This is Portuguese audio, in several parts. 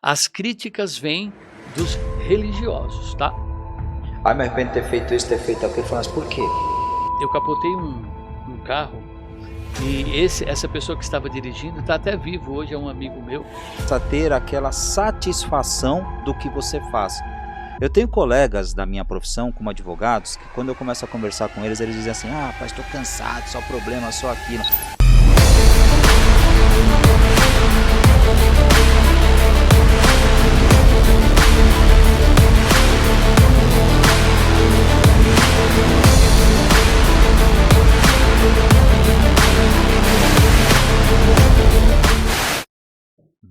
As críticas vêm dos religiosos, tá? Ai, me arrependo de ter feito isso, ter feito aquilo. Mas por quê? Eu capotei um carro e essa pessoa que estava dirigindo está até vivo hoje, é um amigo meu. Precisa ter aquela satisfação do que você faz. Eu tenho colegas da minha profissão como advogados que quando eu começo a conversar com eles, eles dizem assim: ah, rapaz, estou cansado, só problema, só aquilo.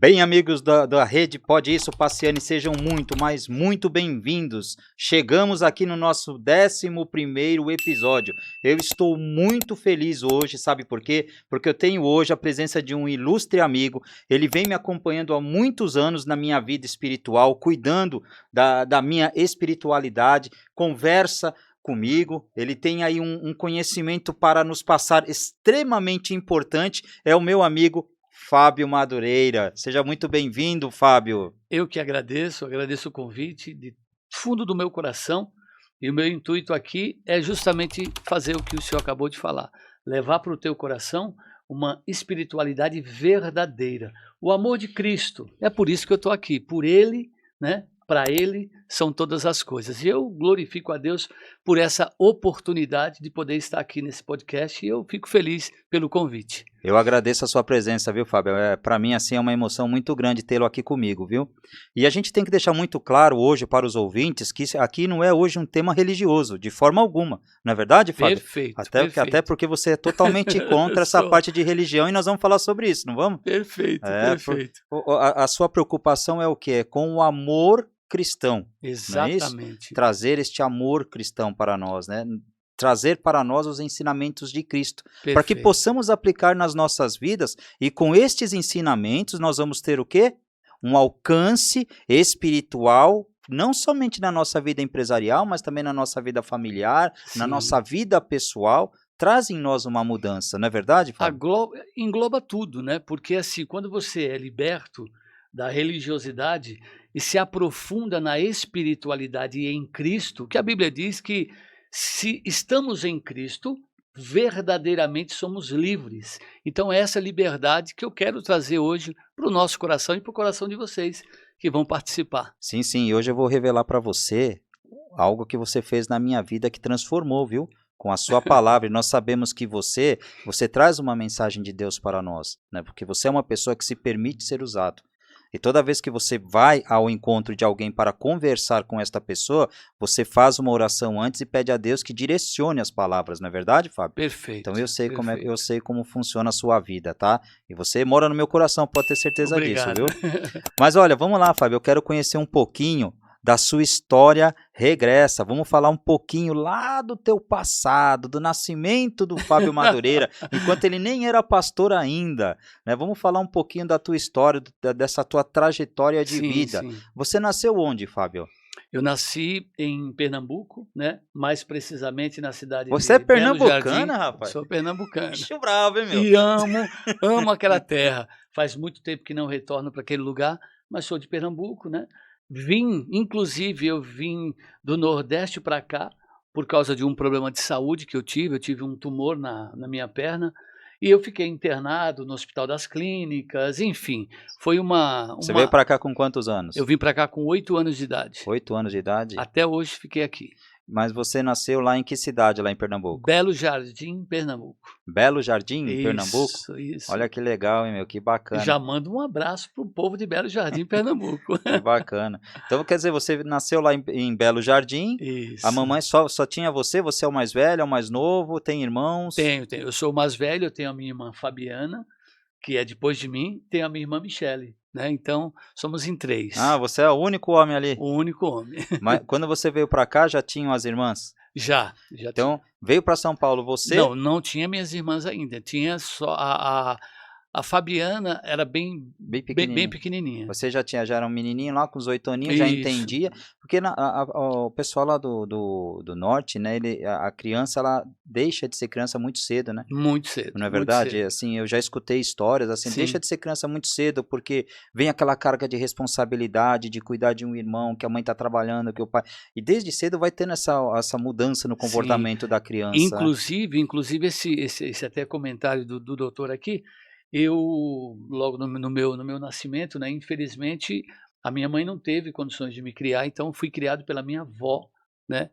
Bem, amigos da rede Pode Isso, Passeane, sejam muito bem-vindos. Chegamos aqui no nosso 11º episódio. Eu estou muito feliz hoje, sabe por quê? Porque eu tenho hoje a presença de um ilustre amigo. Ele vem me acompanhando há muitos anos na minha vida espiritual, cuidando da minha espiritualidade, conversa comigo. Ele tem aí um conhecimento para nos passar extremamente importante. É o meu amigo Fábio Madureira. Seja muito bem-vindo, Fábio. Eu que agradeço o convite de fundo do meu coração, e o meu intuito aqui é justamente fazer o que o senhor acabou de falar, levar para o teu coração uma espiritualidade verdadeira, o amor de Cristo. É por isso que eu estou aqui, por Ele, né? Para Ele são todas as coisas. E eu glorifico a Deus por essa oportunidade de poder estar aqui nesse podcast, e eu fico feliz pelo convite. Eu agradeço a sua presença, viu, Fábio? Para mim, assim, é uma emoção muito grande tê-lo aqui comigo, viu? E a gente tem que deixar muito claro hoje para os ouvintes que aqui não é hoje um tema religioso, de forma alguma. Não é verdade, Fábio? Perfeito, Até porque você é totalmente contra essa parte de religião, e nós vamos falar sobre isso, não vamos? Perfeito, perfeito. A sua preocupação é o quê? É com o amor cristão. Exatamente. Não é isso? Trazer este amor cristão para nós, né? Trazer para nós os ensinamentos de Cristo, para que possamos aplicar nas nossas vidas, e com estes ensinamentos nós vamos ter o quê? Um alcance espiritual, não somente na nossa vida empresarial, mas também na nossa vida familiar, Sim. Na nossa vida pessoal. Traz em nós uma mudança, não é verdade, Fábio? Engloba tudo, né? Porque assim, quando você é liberto da religiosidade e se aprofunda na espiritualidade em Cristo, que a Bíblia diz que se estamos em Cristo, verdadeiramente somos livres. Então é essa liberdade que eu quero trazer hoje para o nosso coração e para o coração de vocês que vão participar. Sim, e hoje eu vou revelar para você algo que você fez na minha vida que transformou, viu? Com a sua palavra. E nós sabemos que você traz uma mensagem de Deus para nós, né? Porque você é uma pessoa que se permite ser usado. E toda vez que você vai ao encontro de alguém para conversar com esta pessoa, você faz uma oração antes e pede a Deus que direcione as palavras, não é verdade, Fábio? Perfeito. Então eu sei como funciona a sua vida, tá? E você mora no meu coração, pode ter certeza Obrigado. disso, viu? Mas olha, vamos lá, Fábio, eu quero conhecer um pouquinho da sua história regressa. Vamos falar um pouquinho lá do teu passado, do nascimento do Fábio Madureira, enquanto ele nem era pastor ainda, né? Vamos falar um pouquinho da tua história, dessa tua trajetória de vida. Sim. Você nasceu onde, Fábio? Eu nasci em Pernambuco, né? Mais precisamente na cidade Você é de Belo pernambucana, Jardim. rapaz? Sou pernambucano. Bicho bravo, hein, meu? E amo aquela terra. Faz muito tempo que não retorno para aquele lugar, mas sou de Pernambuco, né? Inclusive eu vim do Nordeste para cá por causa de um problema de saúde que eu tive um tumor na minha perna, e eu fiquei internado no Hospital das Clínicas, enfim, foi Você veio para cá com quantos anos? Eu vim para cá com 8 anos de idade. 8 anos de idade? Até hoje fiquei aqui. Mas você nasceu lá em que cidade, lá em Pernambuco? Belo Jardim, Pernambuco. Belo Jardim, em Pernambuco? Isso. Olha que legal, hein, meu? Que bacana. Já mando um abraço pro povo de Belo Jardim, Pernambuco. Que bacana. Então, quer dizer, você nasceu lá em Belo Jardim. Isso. A mamãe só tinha você? Você é o mais velho, é o mais novo? Tem irmãos? Tenho. Eu sou o mais velho, eu tenho a minha irmã Fabiana, que é depois de mim, tem a minha irmã Michele, né? Então, somos em 3. Ah, você é o único homem ali? O único homem. Mas quando você veio para cá, já tinham as irmãs? Já Então, tinha. Veio para São Paulo você? Não tinha minhas irmãs ainda. Tinha só A Fabiana era bem Bem bem pequenininho. pequenininha. Você já era um menininho lá com os 8 aninhos, já Isso. entendia, porque o pessoal lá do norte, né, a criança, ela deixa de ser criança muito cedo, né? Muito cedo, Não é muito verdade? cedo. Assim, eu já escutei histórias, assim, deixa Sim. de ser criança muito cedo, porque vem aquela carga de responsabilidade, de cuidar de um irmão, que a mãe está trabalhando, que o pai... E desde cedo vai tendo essa mudança no Sim. comportamento da criança, né? Inclusive esse até comentário do doutor aqui, eu logo no meu nascimento, né, infelizmente, a minha mãe não teve condições de me criar, então fui criado pela minha avó, né,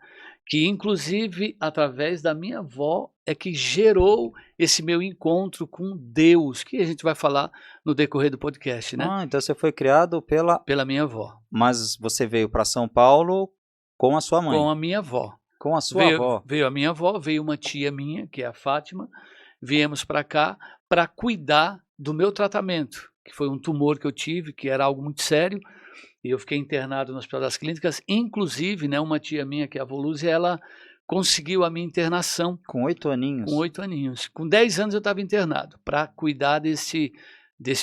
que inclusive através da minha avó é que gerou esse meu encontro com Deus, que a gente vai falar no decorrer do podcast, né, Ah, então você foi criado pela minha avó, Mas você veio para São Paulo com a sua com mãe? a minha avó. Com a sua Veio avó? veio a minha avó, veio uma tia minha, que é a Fátima, viemos para cá para cuidar do meu tratamento, que foi um tumor que eu tive, que era algo muito sério, e eu fiquei internado no Hospital das Clínicas, inclusive, né, uma tia minha, que é a Volúzia, ela conseguiu a minha internação Com 8 com aninhos? 8 aninhos. Com 10 anos eu estava internado, para cuidar desse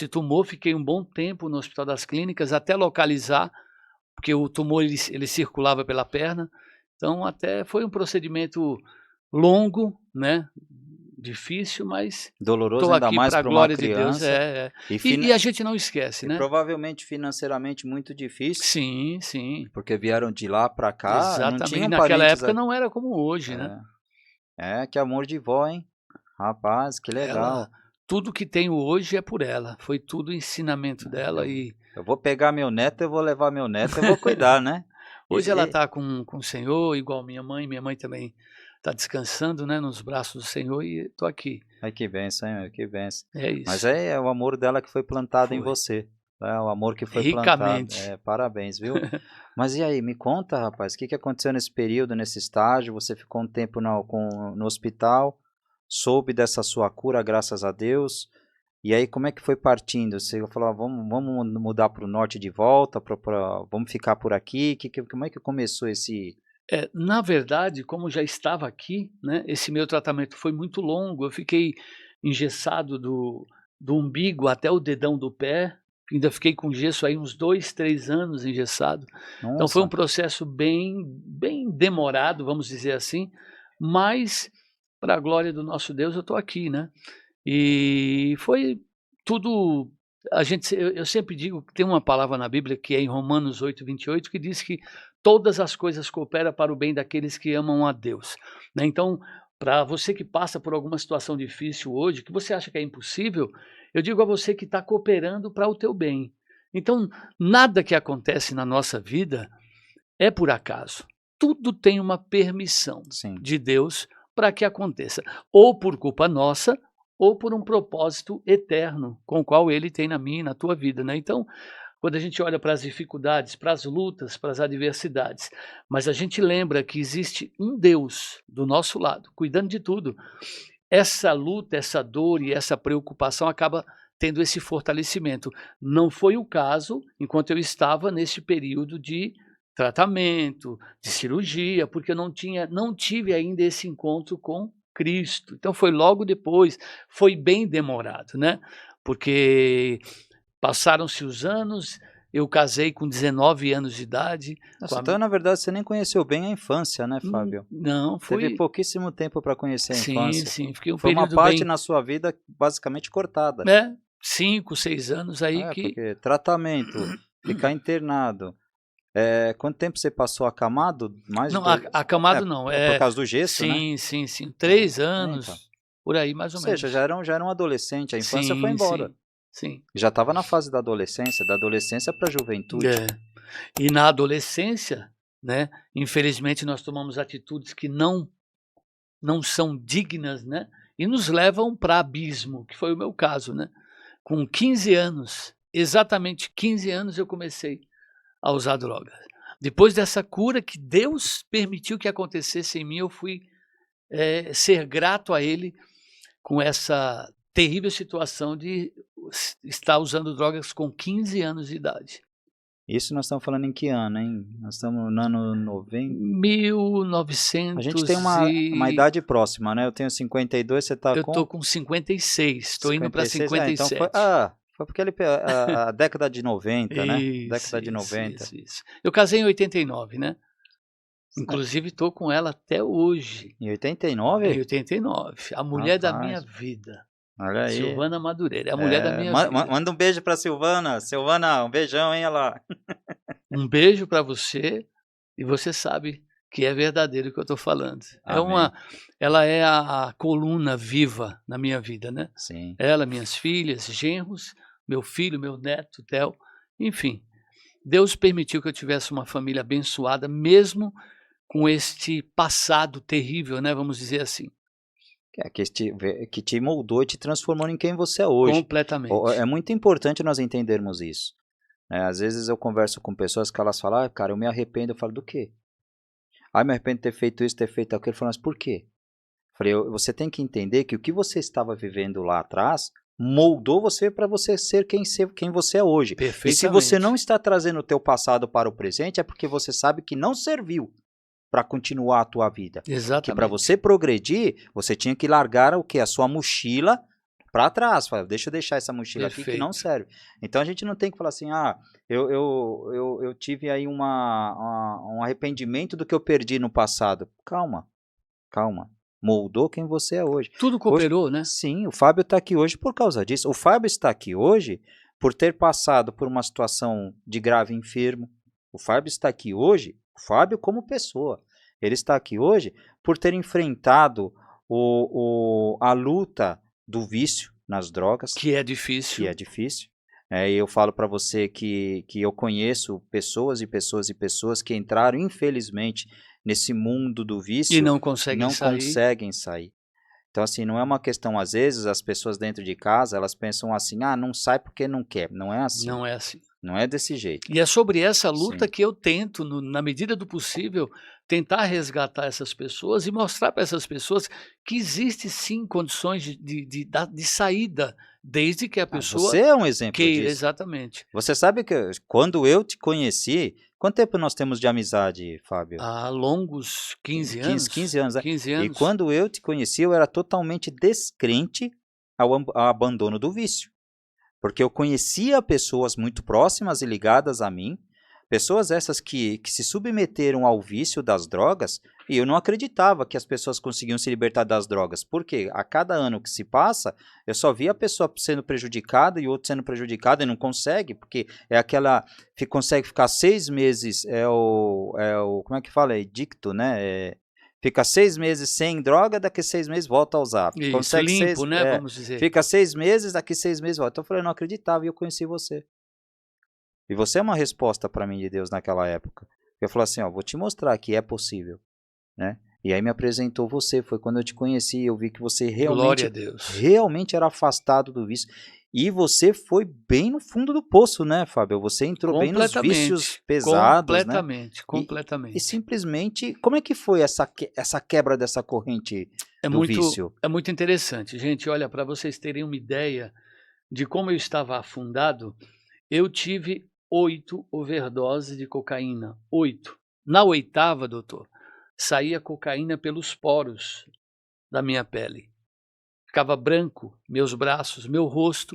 tumor, fiquei um bom tempo no Hospital das Clínicas, até localizar, porque o tumor ele circulava pela perna, então até foi um procedimento longo, né, difícil, mas Doloroso, estou ainda aqui mais para a para uma glória de Deus. criança e E a gente não esquece, e né. provavelmente financeiramente muito difícil, Sim, sim, porque vieram de lá para cá, não exatamente. E tinham naquela parentes época não era como hoje, né. que amor de vó, hein. Rapaz, que Ela legal. tudo que tenho hoje é por ela, foi tudo ensinamento dela Eu e eu vou pegar meu neto, eu vou levar meu neto, eu vou cuidar, né. hoje ela E está com o Senhor, igual minha mãe também está descansando, né, nos braços do Senhor e estou aqui. ai, que bênção, hein, meu, que bênção. É Mas isso, é o amor dela que foi plantado em foi. você, é o amor que foi plantado. Ricamente. Parabéns, viu. Mas e aí, me conta, rapaz, o que que aconteceu nesse período, nesse estágio? Você ficou um tempo no hospital, soube dessa sua cura, graças a Deus. E aí, como é que foi partindo? Você falou: "Ah, vamos mudar para o norte de volta, vamos ficar por aqui". Como é que começou esse... Na verdade, como já estava aqui, né, esse meu tratamento foi muito longo, eu fiquei engessado do umbigo até o dedão do pé, ainda fiquei com gesso aí uns 2, 3 anos engessado. Então foi um Nossa, processo bem demorado, vamos dizer assim, mas para a glória do nosso Deus eu estou aqui, né. E foi tudo a gente se eu sempre digo que tem uma palavra na Bíblia que é em Romanos 8:28 que diz que todas as coisas cooperam para o bem daqueles que amam a Deus, né. Então, para você que passa por alguma situação difícil hoje, que você acha que é impossível, eu digo a você que está cooperando para o teu bem. Então, nada que acontece na nossa vida é por acaso. Tudo tem uma permissão sim. de Deus para que aconteça, ou por culpa nossa, ou por um propósito eterno, com o qual Ele tem na minha e na tua vida, né. Então, quando a gente olha para as dificuldades, para as lutas, para as adversidades, mas a gente lembra que existe um Deus do nosso lado, cuidando de tudo, essa luta, essa dor e essa preocupação acaba tendo esse fortalecimento. Não foi o caso enquanto eu estava nesse período de tratamento, de cirurgia, porque eu não tive ainda esse encontro com Cristo. Então foi logo depois, foi bem demorado, né, porque passaram-se os anos, eu casei com 19 anos de idade, com Nossa, a então na verdade você nem conheceu bem a infância, né, Fábio? não, Teve foi pouquíssimo tempo para conhecer a sim, infância. sim, fiquei um Foi uma período parte bem na sua vida basicamente cortada. 5, 6 anos aí que Porque tratamento, ficar internado, quanto tempo você passou acamado? Mais de não, 2... acamado não, por causa do gesso, né? sim, sim, sim, 3 Então. anos, por aí mais Ou ou seja, menos. já era um adolescente, a infância foi Sim, embora. sim, sim. Já estava na fase da adolescência para a juventude. É. E na adolescência, né, infelizmente nós tomamos atitudes que não são dignas, né, e nos levam para abismo, que foi o meu caso, né. Com 15 anos, exatamente 15 anos eu comecei a usar drogas. Depois dessa cura que Deus permitiu que acontecesse em mim, eu fui, ser grato a Ele com essa terrível situação de estar usando drogas com 15 anos de idade. Isso nós estamos falando em que ano, hein? Nós estamos no ano 90. A gente tem 1900 uma e... idade próxima, né? Eu tenho 52, você está Eu com tô com 56, estou indo para 56? É, então foi, 57. foi porque a década de 90, né? Isso, Década de isso, 90. isso, isso. Eu casei em 89, né? É, Inclusive tô com ela até hoje, em em 89? 89. A mulher da minha Rapaz, vida, olha aí. Silvana Madureira, é a mulher da minha vida. Manda um beijo pra Silvana. Silvana, um beijão, hein, olha lá. Um beijo para você, e você sabe que é verdadeiro o que eu estou falando. Amém. Ela é a coluna viva na minha vida, né. Sim. Ela, minhas filhas, genros, meu filho, meu neto, Theo, enfim. Deus permitiu que eu tivesse uma família abençoada, mesmo com este passado terrível, né, vamos dizer assim. Que te moldou e te transformou em quem você é hoje. É Completamente. muito importante nós entendermos isso, né? Às vezes eu converso com pessoas que elas falam: "Ah, cara, eu me arrependo." Eu falo: "Do quê?" "Ah, me arrependo de ter feito isso, ter feito aquilo." Eu falo: "Mas por quê?" Eu falei: Você tem que entender que o que você estava vivendo lá atrás moldou você para você ser quem você é hoje. E se você não Perfeitamente. está trazendo o teu passado para o presente, é porque você sabe que não serviu para continuar a tua vida. Que para Exatamente. você progredir, você tinha que largar o que? A sua mochila para trás. Fala: "Deixa eu deixar essa mochila aqui que não Perfeito. serve." Então a gente não tem que falar assim: "Ah, eu tive aí um arrependimento do que eu perdi no passado." Calma, calma. Moldou quem você é hoje. Tudo Hoje, cooperou, né. sim, o Fábio está aqui hoje por causa disso. O Fábio está aqui hoje por ter passado por uma situação de grave enfermo. O Fábio está aqui hoje, o Fábio como pessoa. Ele está aqui hoje por ter enfrentado a luta do vício nas drogas, Que é que é difícil. difícil. E eu falo para você que eu conheço pessoas e pessoas e pessoas que entraram, infelizmente, nesse mundo do E vício não e conseguem não sair. conseguem sair. Então, assim, não é uma questão, às vezes, as pessoas dentro de casa, elas pensam assim: "Ah, não sai porque não quer." Não é assim. Não é assim. Não é desse jeito. E é sobre essa luta Sim. que eu tento, na medida do possível, tentar resgatar essas pessoas e mostrar para essas pessoas que existe sim condições de saída, desde que a Ah, pessoa você é um exemplo queira, disso. exatamente. Você sabe que quando eu te conheci, quanto tempo nós temos de amizade, Fábio? Há longos 15 15 anos, anos, né? 15 E anos. quando eu te conheci, eu era totalmente descrente ao abandono do vício. Porque eu conhecia pessoas muito próximas e ligadas a mim, pessoas essas que se submeteram ao vício das drogas, e eu não acreditava que as pessoas conseguiam se libertar das drogas. Por quê? A cada ano que se passa, eu só via a pessoa sendo prejudicada e outro sendo prejudicado e não consegue, porque é aquela que consegue ficar 6 meses, como é que fala? É adicto, né? Fica 6 meses sem droga, daqui a 6 meses volta a usar. Isso, Consegue limpo, né, vamos dizer. fica 6 meses, daqui 6 meses volta. Então eu falei: "Eu não acreditava", e eu conheci você. E você é uma resposta para mim de Deus naquela época. Eu falei assim: "Ó, vou te mostrar que é possível", né. E aí me apresentou você, foi quando eu te conheci, eu vi que você Glória a realmente, Deus. realmente era afastado do vício. E você foi bem no fundo do poço, né, Fábio? Você entrou bem nos vícios Completamente, pesados, né. completamente, E completamente. simplesmente, como é que foi essa quebra dessa corrente do vício? É muito interessante. Gente, olha, para vocês terem uma ideia de como eu estava afundado, eu tive 8 overdoses de cocaína, 8. Na oitava, doutor, saía cocaína pelos poros da minha pele. Ficava branco meus braços, meu rosto,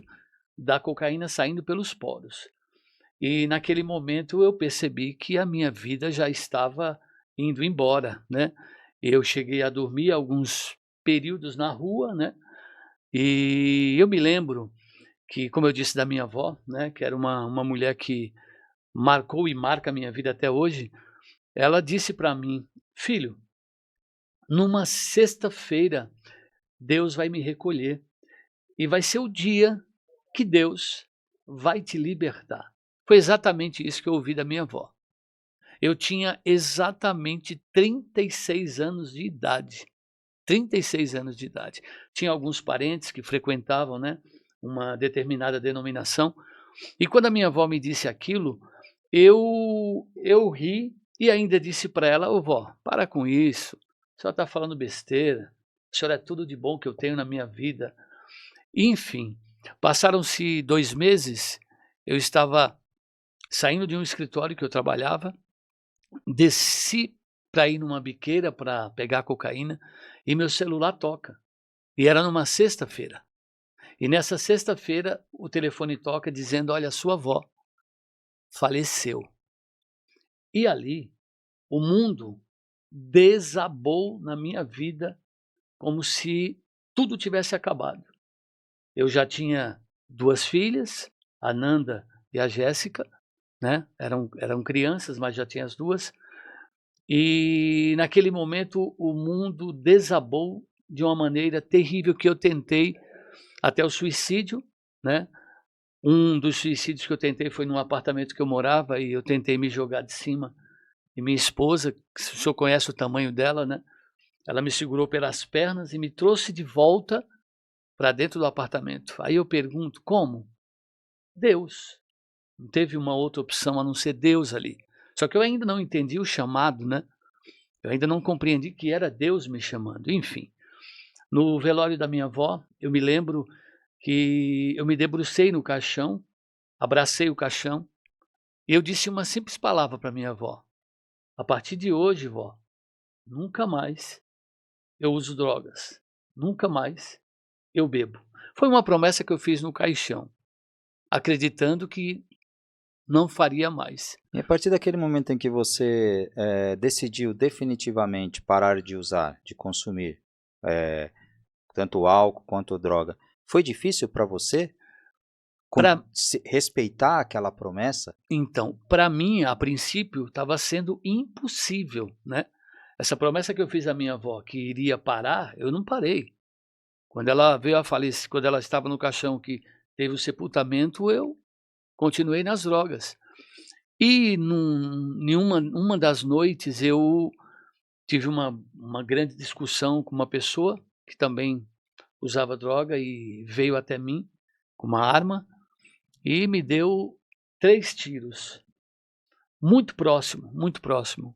da cocaína saindo pelos poros. E naquele momento eu percebi que a minha vida já estava indo embora, né. Eu cheguei a dormir alguns períodos na rua, né, e eu me lembro que, como eu disse da minha avó, né, que era uma mulher que marcou e marca a minha vida até hoje, ela disse para mim: "Filho, numa sexta-feira Deus vai me recolher e vai ser o dia que Deus vai te libertar". Foi exatamente isso que eu ouvi da minha avó. Eu tinha exatamente 36 anos de idade, 36 anos de idade. Tinha alguns parentes que frequentavam, né, uma determinada denominação, e quando a minha avó me disse aquilo, eu ri e ainda disse para ela: "Ô vó, para com isso, a senhora está falando besteira, a senhora é tudo de bom que eu tenho na minha vida". Enfim, passaram-se 2 meses, eu estava saindo de um escritório que eu trabalhava, desci para ir numa biqueira para pegar cocaína e meu celular toca. E era numa sexta-feira. E nessa sexta-feira o telefone toca dizendo: olha, sua avó faleceu. E ali o mundo desabou na minha vida como se tudo tivesse acabado. Eu já tinha 2 filhas, a Nanda e a Jéssica, né, eram crianças, mas já tinha as 2. E naquele momento o mundo desabou de uma maneira terrível que eu tentei até o suicídio, né. Um dos suicídios que eu tentei foi num apartamento que eu morava e eu tentei me jogar de cima. E minha esposa, que o senhor conhece o tamanho dela, né, ela me segurou pelas pernas e me trouxe de volta para dentro do apartamento. Aí eu pergunto: como? Deus. Não teve uma outra opção a não ser Deus ali. Só que eu ainda não entendi o chamado, né. Eu ainda não compreendi que era Deus me chamando, enfim. No velório da minha avó, eu me lembro que eu me debrucei no caixão, abracei o caixão, e eu disse uma simples palavra para minha avó: "A partir de hoje, vó, nunca mais eu uso drogas, nunca mais eu bebo". Foi uma promessa que eu fiz no caixão, acreditando que não faria mais. E a partir daquele momento em que você, decidiu definitivamente parar de usar, de consumir, eh, tanto álcool quanto droga, foi difícil para você Pra respeitar aquela promessa? Então, para mim, a princípio, estava sendo impossível, né. Essa promessa que eu fiz à minha avó que iria parar, eu não parei. Quando ela veio a falecer, quando ela estava no caixão que teve o sepultamento, eu continuei nas drogas. E uma das noites eu tive uma grande discussão com uma pessoa que também usava droga e veio até mim com uma arma e me deu 3 tiros, muito próximo, muito próximo.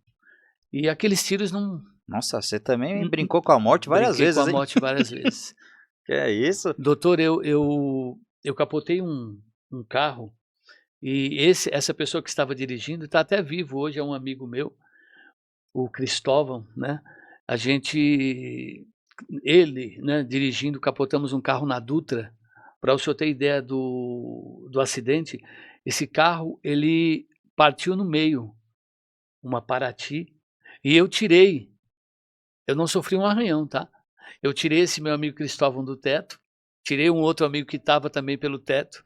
E aqueles tiros não Nossa, você também n brincou com a morte várias brinquei com a vezes, hein? morte várias vezes. Que é isso? Doutor, eu capotei um carro e essa pessoa que estava dirigindo está até vivo hoje, é um amigo meu, o Cristóvão, né. A gente ele, né, dirigindo, capotamos um carro na Dutra. Para o senhor ter ideia do acidente, esse carro ele partiu no meio, uma Paraty, e eu não sofri um arranhão, tá. Eu tirei esse meu amigo Cristóvão do teto, tirei um outro amigo que estava também pelo teto,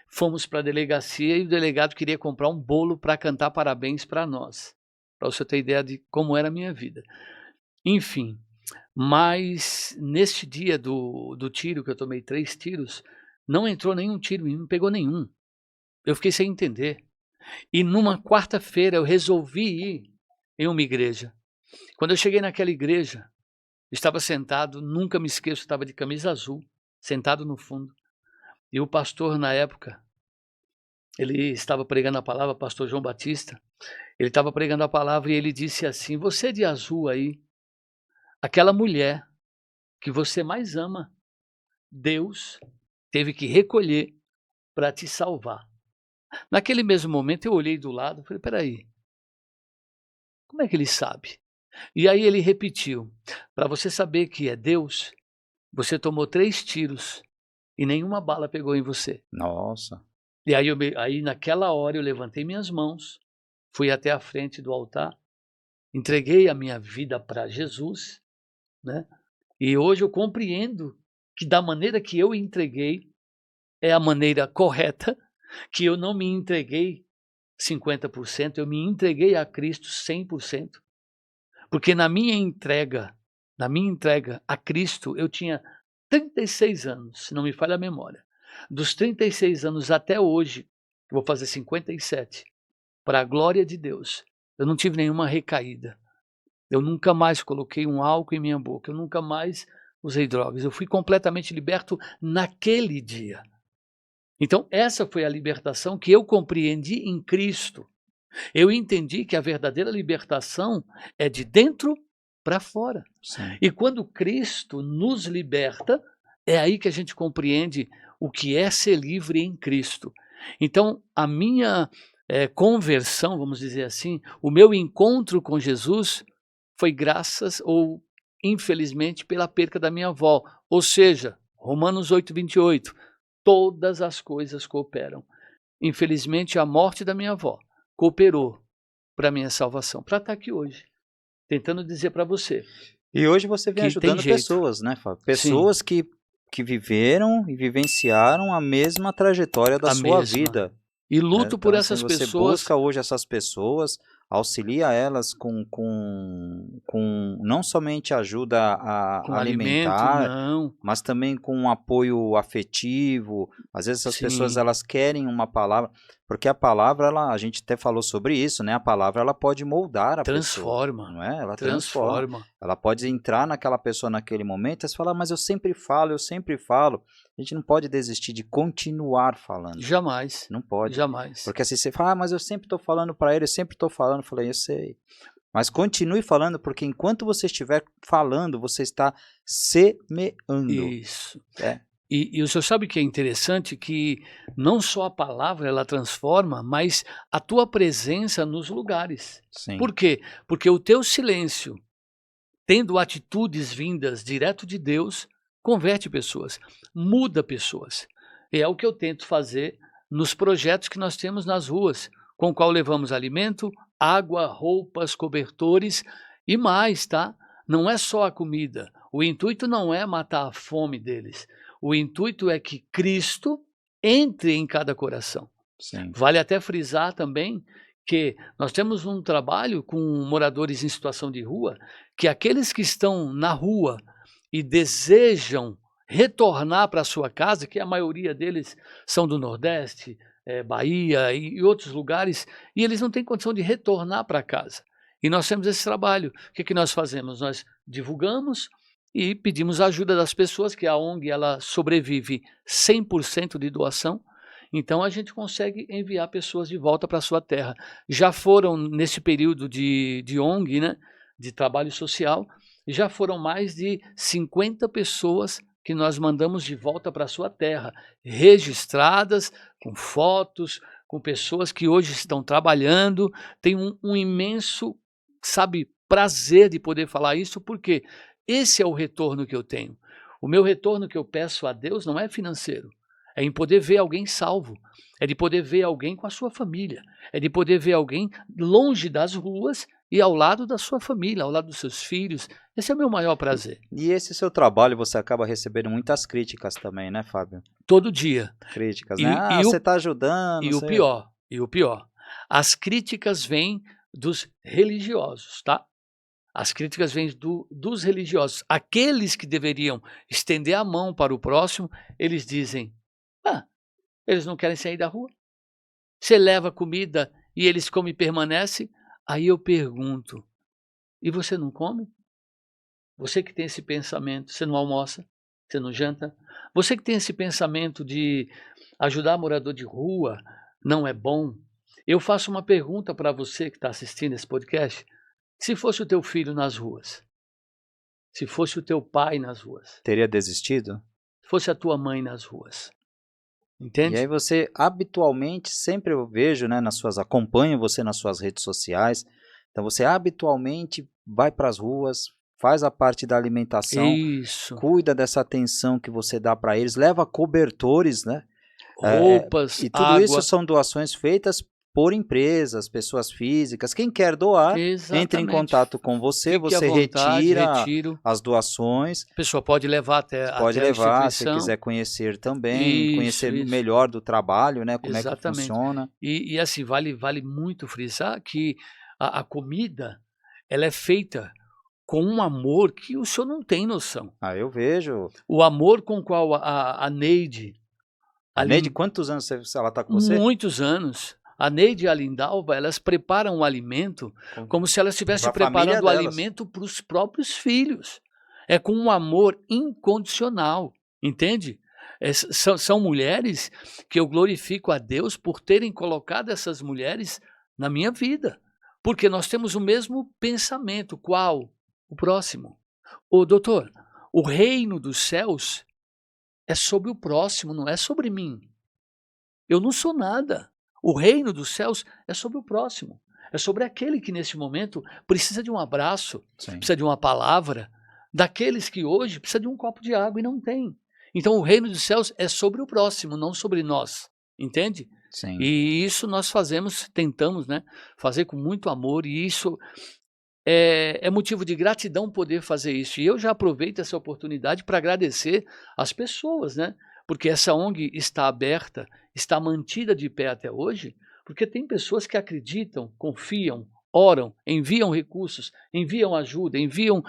fomos para a delegacia e o delegado queria comprar um bolo para cantar parabéns para nós, para o senhor ter ideia de como era a minha vida. Enfim, mas neste dia do tiro, que eu tomei 3 tiros, não entrou nenhum tiro em mim, não pegou nenhum. Eu fiquei sem entender. E numa quarta-feira eu resolvi ir em uma igreja. Quando eu cheguei naquela igreja, estava sentado, nunca me esqueço, estava de camisa azul, sentado no fundo. E o pastor na época, ele estava pregando a palavra, pastor João Batista, ele estava pregando a palavra e ele disse assim: "Você de azul aí, aquela mulher que você mais ama, Deus teve que recolher para te salvar". Naquele mesmo momento eu olhei do lado e falei: "Espera aí, como é que ele sabe?". E aí ele repetiu: "Para você saber que é Deus, você tomou 3 tiros e nenhuma bala pegou em você". Nossa. E aí naquela hora eu levantei minhas mãos, fui até a frente do altar, entreguei a minha vida para Jesus, né, e hoje eu compreendo que da maneira que eu entreguei, é a maneira correta, que eu não me entreguei 50%, eu me entreguei a Cristo 100%, porque na minha entrega a Cristo, eu tinha 36 anos, se não me falha a memória. Dos 36 anos até hoje, eu vou fazer 57, para a glória de Deus, eu não tive nenhuma recaída. Eu nunca mais coloquei um álcool em minha boca, eu nunca mais usei drogas, eu fui completamente liberto naquele dia. Então essa foi a libertação que eu compreendi em Cristo. Eu entendi que a verdadeira libertação é de dentro para fora. Sim. E quando Cristo nos liberta, é aí que a gente compreende o que é ser livre em Cristo. Então conversão, vamos dizer assim, o meu encontro com Jesus foi graças ou infelizmente pela perca da minha avó. Ou seja, Romanos 8:28, todas as coisas cooperam. Infelizmente, a morte da minha avó cooperou para a minha salvação, para estar aqui hoje, tentando dizer para você E hoje você vem que tem ajudando jeito. pessoas, né, Fábio? Sim, Pessoas que viveram e vivenciaram a mesma trajetória da a sua mesma. vida, E né. luto por Então, assim, essas você pessoas. busca hoje essas pessoas, auxilia elas com não somente ajuda Com alimento, alimentar, não. mas também com um apoio afetivo. Às vezes essas pessoas Sim, elas querem uma palavra, porque a palavra ela a gente até falou sobre isso, né, a palavra ela pode moldar a pessoa, transforma, não é? Ela transforma. transforma. Ela pode entrar naquela pessoa naquele momento e você fala: "Mas eu sempre falo, eu sempre falo". A gente não pode desistir de continuar falando, Jamais, não pode. jamais. Porque assim você fala: "Ah, mas eu sempre estou falando para ele, eu sempre estou falando". Eu falei: "Eu sei". Mas continue falando, porque enquanto você estiver falando, você está semeando. Isso. É, E o senhor sabe que é interessante que não só a palavra ela transforma, mas a tua presença nos lugares. sim, Por quê? Porque o teu silêncio, tendo atitudes vindas direto de Deus, converte pessoas, muda pessoas. E é o que eu tento fazer nos projetos que nós temos nas ruas, com o qual levamos alimento, água, roupas, cobertores e mais, tá? Não é só a comida. O intuito não é matar a fome deles. O intuito é que Cristo entre em cada coração. sim. Vale até frisar também que nós temos um trabalho com moradores em situação de rua, que aqueles que estão na rua e desejam retornar para a sua casa, que a maioria deles são do Nordeste, Bahia e outros lugares, e eles não têm condição de retornar para casa. E nós temos esse trabalho. O que que nós fazemos? Nós divulgamos e pedimos ajuda das pessoas, que a ONG ela sobrevive 100% de doação, então a gente consegue enviar pessoas de volta para a sua terra. Já foram nesse período de ONG, né, de trabalho social, já foram mais de 50 pessoas que nós mandamos de volta para a sua terra, registradas, com fotos, com pessoas que hoje estão trabalhando. Tem um imenso, sabe, prazer de poder falar isso, porque esse é o retorno que eu tenho. O meu retorno que eu peço a Deus não é financeiro, é em poder ver alguém salvo, é de poder ver alguém com a sua família, é de poder ver alguém longe das ruas e ao lado da sua família, ao lado dos seus filhos. Esse é o meu maior prazer. E esse seu trabalho você acaba recebendo muitas críticas também, né, Fábio? Todo dia. Críticas, né? E, "Ah, e, você o, está ajudando, e o você". pior, e o pior, as críticas vêm dos religiosos, tá? As críticas vêm dos religiosos. Aqueles que deveriam estender a mão para o próximo, eles dizem: ah, eles não querem sair da rua. Você leva comida e eles comem e permanecem? Aí eu pergunto: e você não come? Você que tem esse pensamento, você não almoça? Você não janta? Você que tem esse pensamento de ajudar morador de rua não é bom? Eu faço uma pergunta para você que está assistindo esse podcast. Se fosse o teu filho nas ruas, se fosse o teu pai nas ruas, Teria desistido? se fosse a tua mãe nas ruas, E aí entende? você habitualmente, sempre eu vejo, né, acompanho você nas suas redes sociais, então você habitualmente vai para as ruas, faz a parte da alimentação, Isso. cuida dessa atenção que você dá para eles, leva cobertores, né? Roupas, E tudo isso água. são doações feitas por empresas, pessoas físicas. Quem quer doar, entra em Exatamente. contato com você, Fique à você vontade, retira retiro. as doações, A pessoa pode levar até pode a levar, se instituição. quiser conhecer também, Isso, conhecer isso, melhor do trabalho, né, como é que exatamente. funciona. E assim, vale muito frisar que a comida, ela é feita com um amor que o senhor não tem noção. Ah, eu vejo. O amor com o qual a Neide, A Neide, ali quantos anos ela está com você? muitos anos, a Neide e a Lindalva, elas preparam o alimento como se elas estivessem Para a família preparando o delas. alimento para os próprios filhos. É com um amor incondicional, entende? São mulheres que eu glorifico a Deus por terem colocado essas mulheres na minha vida, porque nós temos o mesmo pensamento. Qual? O próximo. Ô doutor, o reino dos céus é sobre o próximo, não é sobre mim. Eu não sou nada. O reino dos céus é sobre o próximo. É sobre aquele que nesse momento precisa de um abraço, Sim. precisa de uma palavra, daqueles que hoje precisa de um copo de água e não tem. Então o reino dos céus é sobre o próximo, não sobre nós. Entende? Sim. E isso nós fazemos, tentamos, né, fazer com muito amor, e isso é motivo de gratidão poder fazer isso. E eu já aproveito essa oportunidade para agradecer as pessoas, né? Porque essa ONG está aberta, está mantida de pé até hoje, porque tem pessoas que acreditam, confiam, oram, enviam recursos, enviam ajuda, enviam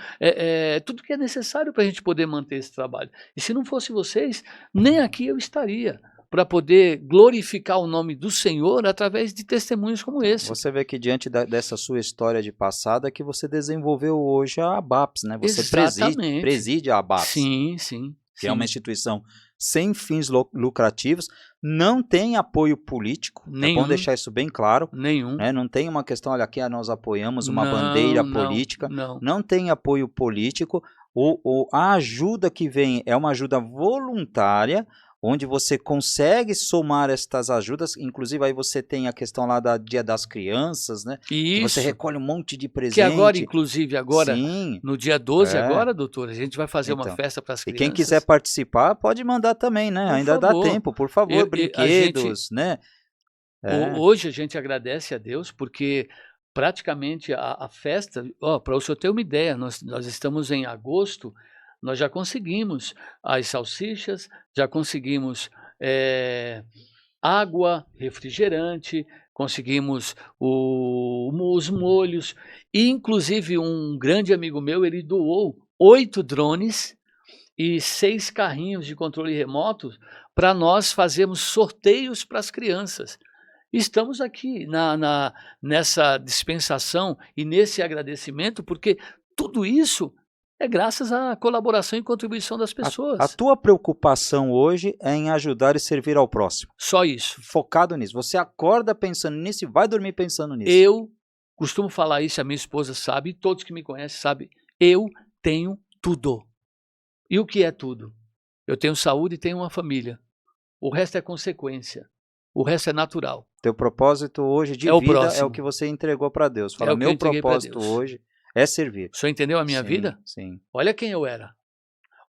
tudo que é necessário para a gente poder manter esse trabalho. E se não fosse vocês, nem aqui eu estaria, para poder glorificar o nome do Senhor através de testemunhos como esse. Você vê que diante dessa sua história de passado é que você desenvolveu hoje a ABAPS, né? Você Exatamente. preside a ABAPS, Sim, sim. que é uma instituição sem fins lucrativos, não tem apoio político, é bom deixar isso bem claro, Nenhum. né? Não tem uma questão, olha, aqui nós apoiamos uma bandeira política, não tem apoio político, a ajuda que vem é uma ajuda voluntária, onde você consegue somar estas ajudas, inclusive aí você tem a questão lá da Dia das Crianças, né? Que você recolhe um monte de presente. Que agora, inclusive, Sim, no dia 12 agora, doutor, a gente vai fazer uma festa para as crianças. E quem quiser participar, pode mandar também, né? Ainda dá tempo, por favor, brinquedos, né? Hoje a gente agradece a Deus, porque praticamente a festa, para o senhor ter uma ideia, nós estamos em agosto, nós já conseguimos as salsichas, já conseguimos água, refrigerante, conseguimos os molhos, e inclusive um grande amigo meu, ele doou 8 drones e 6 carrinhos de controle remoto para nós fazermos sorteios para as crianças. Estamos aqui nessa dispensação e nesse agradecimento, porque tudo isso é graças à colaboração e contribuição das pessoas. A tua preocupação hoje é em ajudar e servir ao próximo. Só isso. Focado nisso. Você acorda pensando nisso e vai dormir pensando nisso. Eu costumo falar isso, a minha esposa sabe, e todos que me conhecem sabem, eu tenho tudo. E o que é tudo? Eu tenho saúde e tenho uma família. O resto é consequência. O resto é natural. Teu propósito hoje de vida é o que você entregou para Deus. Fala, meu propósito hoje é servir. O senhor entendeu a minha vida? Sim. Olha quem eu era.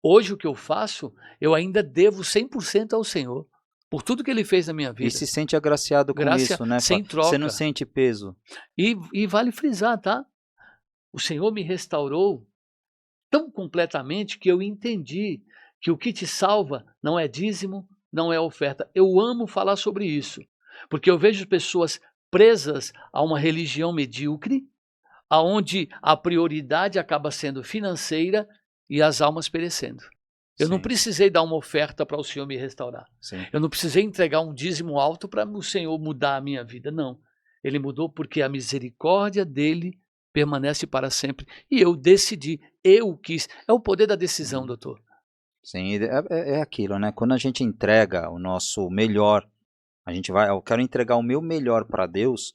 Hoje o que eu faço, eu ainda devo 100% ao Senhor. Por tudo que Ele fez na minha vida. E se sente agraciado com isso, né? Sem troca. Você não sente peso. E vale frisar, tá? O Senhor me restaurou tão completamente que eu entendi que o que te salva não é dízimo, não é oferta. Eu amo falar sobre isso, porque eu vejo pessoas presas a uma religião medíocre, aonde a prioridade acaba sendo financeira e as almas perecendo. Eu não precisei dar uma oferta para o Senhor me restaurar. Sim. Eu não precisei entregar um dízimo alto para o Senhor mudar a minha vida, não. Ele mudou porque a misericórdia dele permanece para sempre. E eu decidi, eu quis. É o poder da decisão, doutor. Sim, é aquilo, né? Quando a gente entrega o nosso melhor, eu quero entregar o meu melhor para Deus,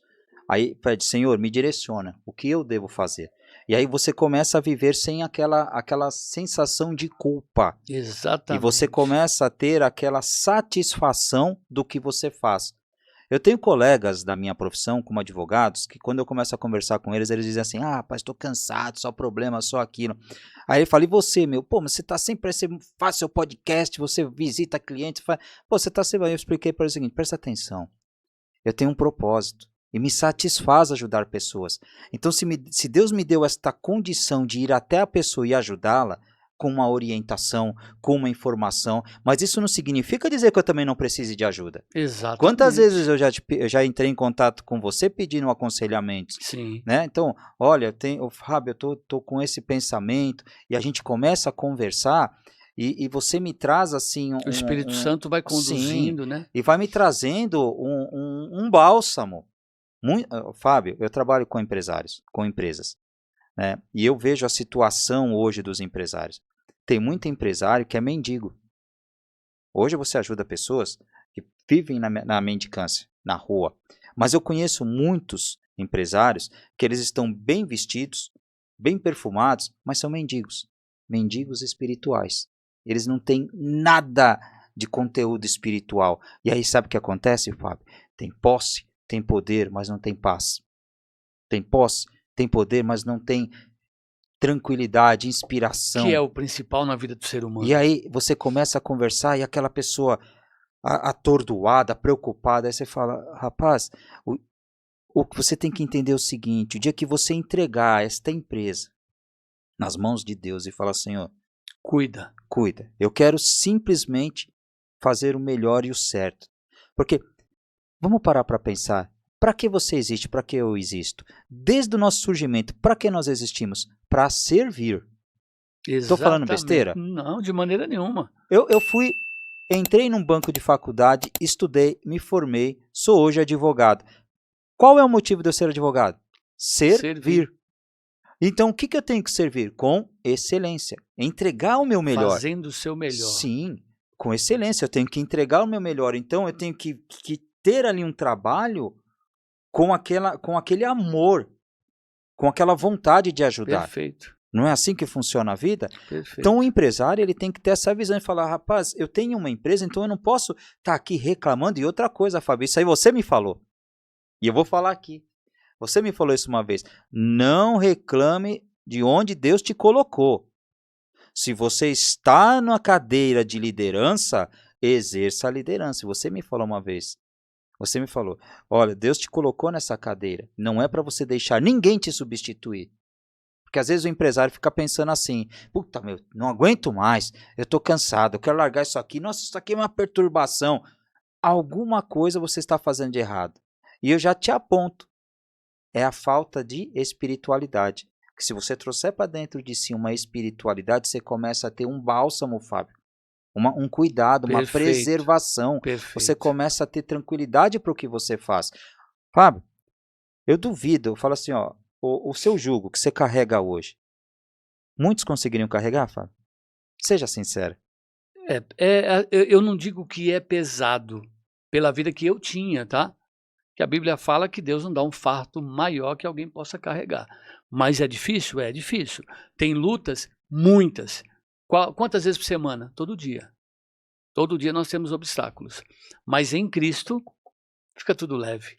aí pede, Senhor, me direciona, o que eu devo fazer? E aí você começa a viver sem aquela sensação de culpa. Exatamente. E você começa a ter aquela satisfação do que você faz. Eu tenho colegas da minha profissão, como advogados, que quando eu começo a conversar com eles, eles dizem assim, rapaz, estou cansado, só problema, só aquilo. Aí eu falo, e você, meu? Pô, mas você está sempre, você faz seu podcast, você visita clientes, você está sempre... Aí eu expliquei para eles o seguinte, presta atenção, eu tenho um propósito e me satisfaz ajudar pessoas. Então, se Deus me deu esta condição de ir até a pessoa e ajudá-la, com uma orientação, com uma informação, mas isso não significa dizer que eu também não precise de ajuda. Exatamente. Quantas vezes eu já entrei em contato com você pedindo aconselhamento? Sim. Né? Então, olha, Fábio, eu tô com esse pensamento, e a gente começa a conversar, e você me traz assim... O Espírito Santo vai conduzindo, né? E vai me trazendo um bálsamo. Fábio, eu trabalho com empresários, com empresas, né? E eu vejo a situação hoje dos empresários. Tem muito empresário que é mendigo. Hoje você ajuda pessoas que vivem na mendicância, na rua. Mas eu conheço muitos empresários que eles estão bem vestidos, bem perfumados, mas são mendigos. Mendigos espirituais. Eles não têm nada de conteúdo espiritual. E aí sabe o que acontece, Fábio? Tem posse, tem poder, mas não tem paz. Tem posse, tem poder, mas não tem tranquilidade, Que inspiração. é o principal na vida do ser E humano. aí você começa a conversar e aquela pessoa atordoada, preocupada, aí você fala, rapaz, o que você tem que entender é o seguinte, o dia que você entregar esta empresa nas mãos de Deus e falar, Senhor, Cuida. cuida, eu quero simplesmente fazer o melhor e o certo. Porque, vamos parar para pensar, para que você existe, para que eu existo? Desde o nosso surgimento, para que nós existimos? Para servir. Estou falando Exatamente. besteira? Não, de maneira nenhuma. Eu entrei num banco de faculdade, estudei, me formei, sou hoje advogado. Qual é o motivo de eu ser advogado? Servir. Então, o que eu tenho que servir? Com excelência. Entregar o meu melhor. Fazendo o seu melhor. Sim, com excelência. Eu tenho que entregar o meu melhor. Então, eu tenho que ter ali um trabalho com aquele amor, com aquela vontade de ajudar. Perfeito. Não é assim que funciona a vida? Perfeito. Então, o empresário ele tem que ter essa visão e falar, rapaz, eu tenho uma empresa, então eu não posso estar aqui reclamando. E outra coisa, Fábio, isso aí você me falou. E eu vou falar aqui. Você me falou isso uma vez. Não reclame de onde Deus te colocou. Se você está na cadeira de liderança, exerça a liderança. Você me falou uma vez. Você me falou, olha, Deus te colocou nessa cadeira. Não é para você deixar ninguém te substituir. Porque às vezes o empresário fica pensando assim, puta, meu, não aguento mais, eu estou cansado, eu quero largar isso aqui. Nossa, isso aqui é uma perturbação. Alguma coisa você está fazendo de errado. E eu já te aponto. É a falta de espiritualidade. Que se você trouxer para dentro de si uma espiritualidade, você começa a ter um bálsamo, Fábio. Um cuidado, uma Perfeito. preservação. Perfeito. Você começa a ter tranquilidade para o que você faz. Fábio, eu duvido, eu falo assim, ó, o seu jugo que você carrega hoje, muitos conseguiriam carregar, Fábio? Seja sincero. Eu não digo que é pesado pela vida que eu tinha, tá? Que a Bíblia fala que Deus não dá um fardo maior que alguém possa carregar. Mas é difícil? É difícil. Tem lutas? Muitas. Quantas vezes por semana? Todo dia. Todo dia nós temos obstáculos. Mas em Cristo fica tudo leve.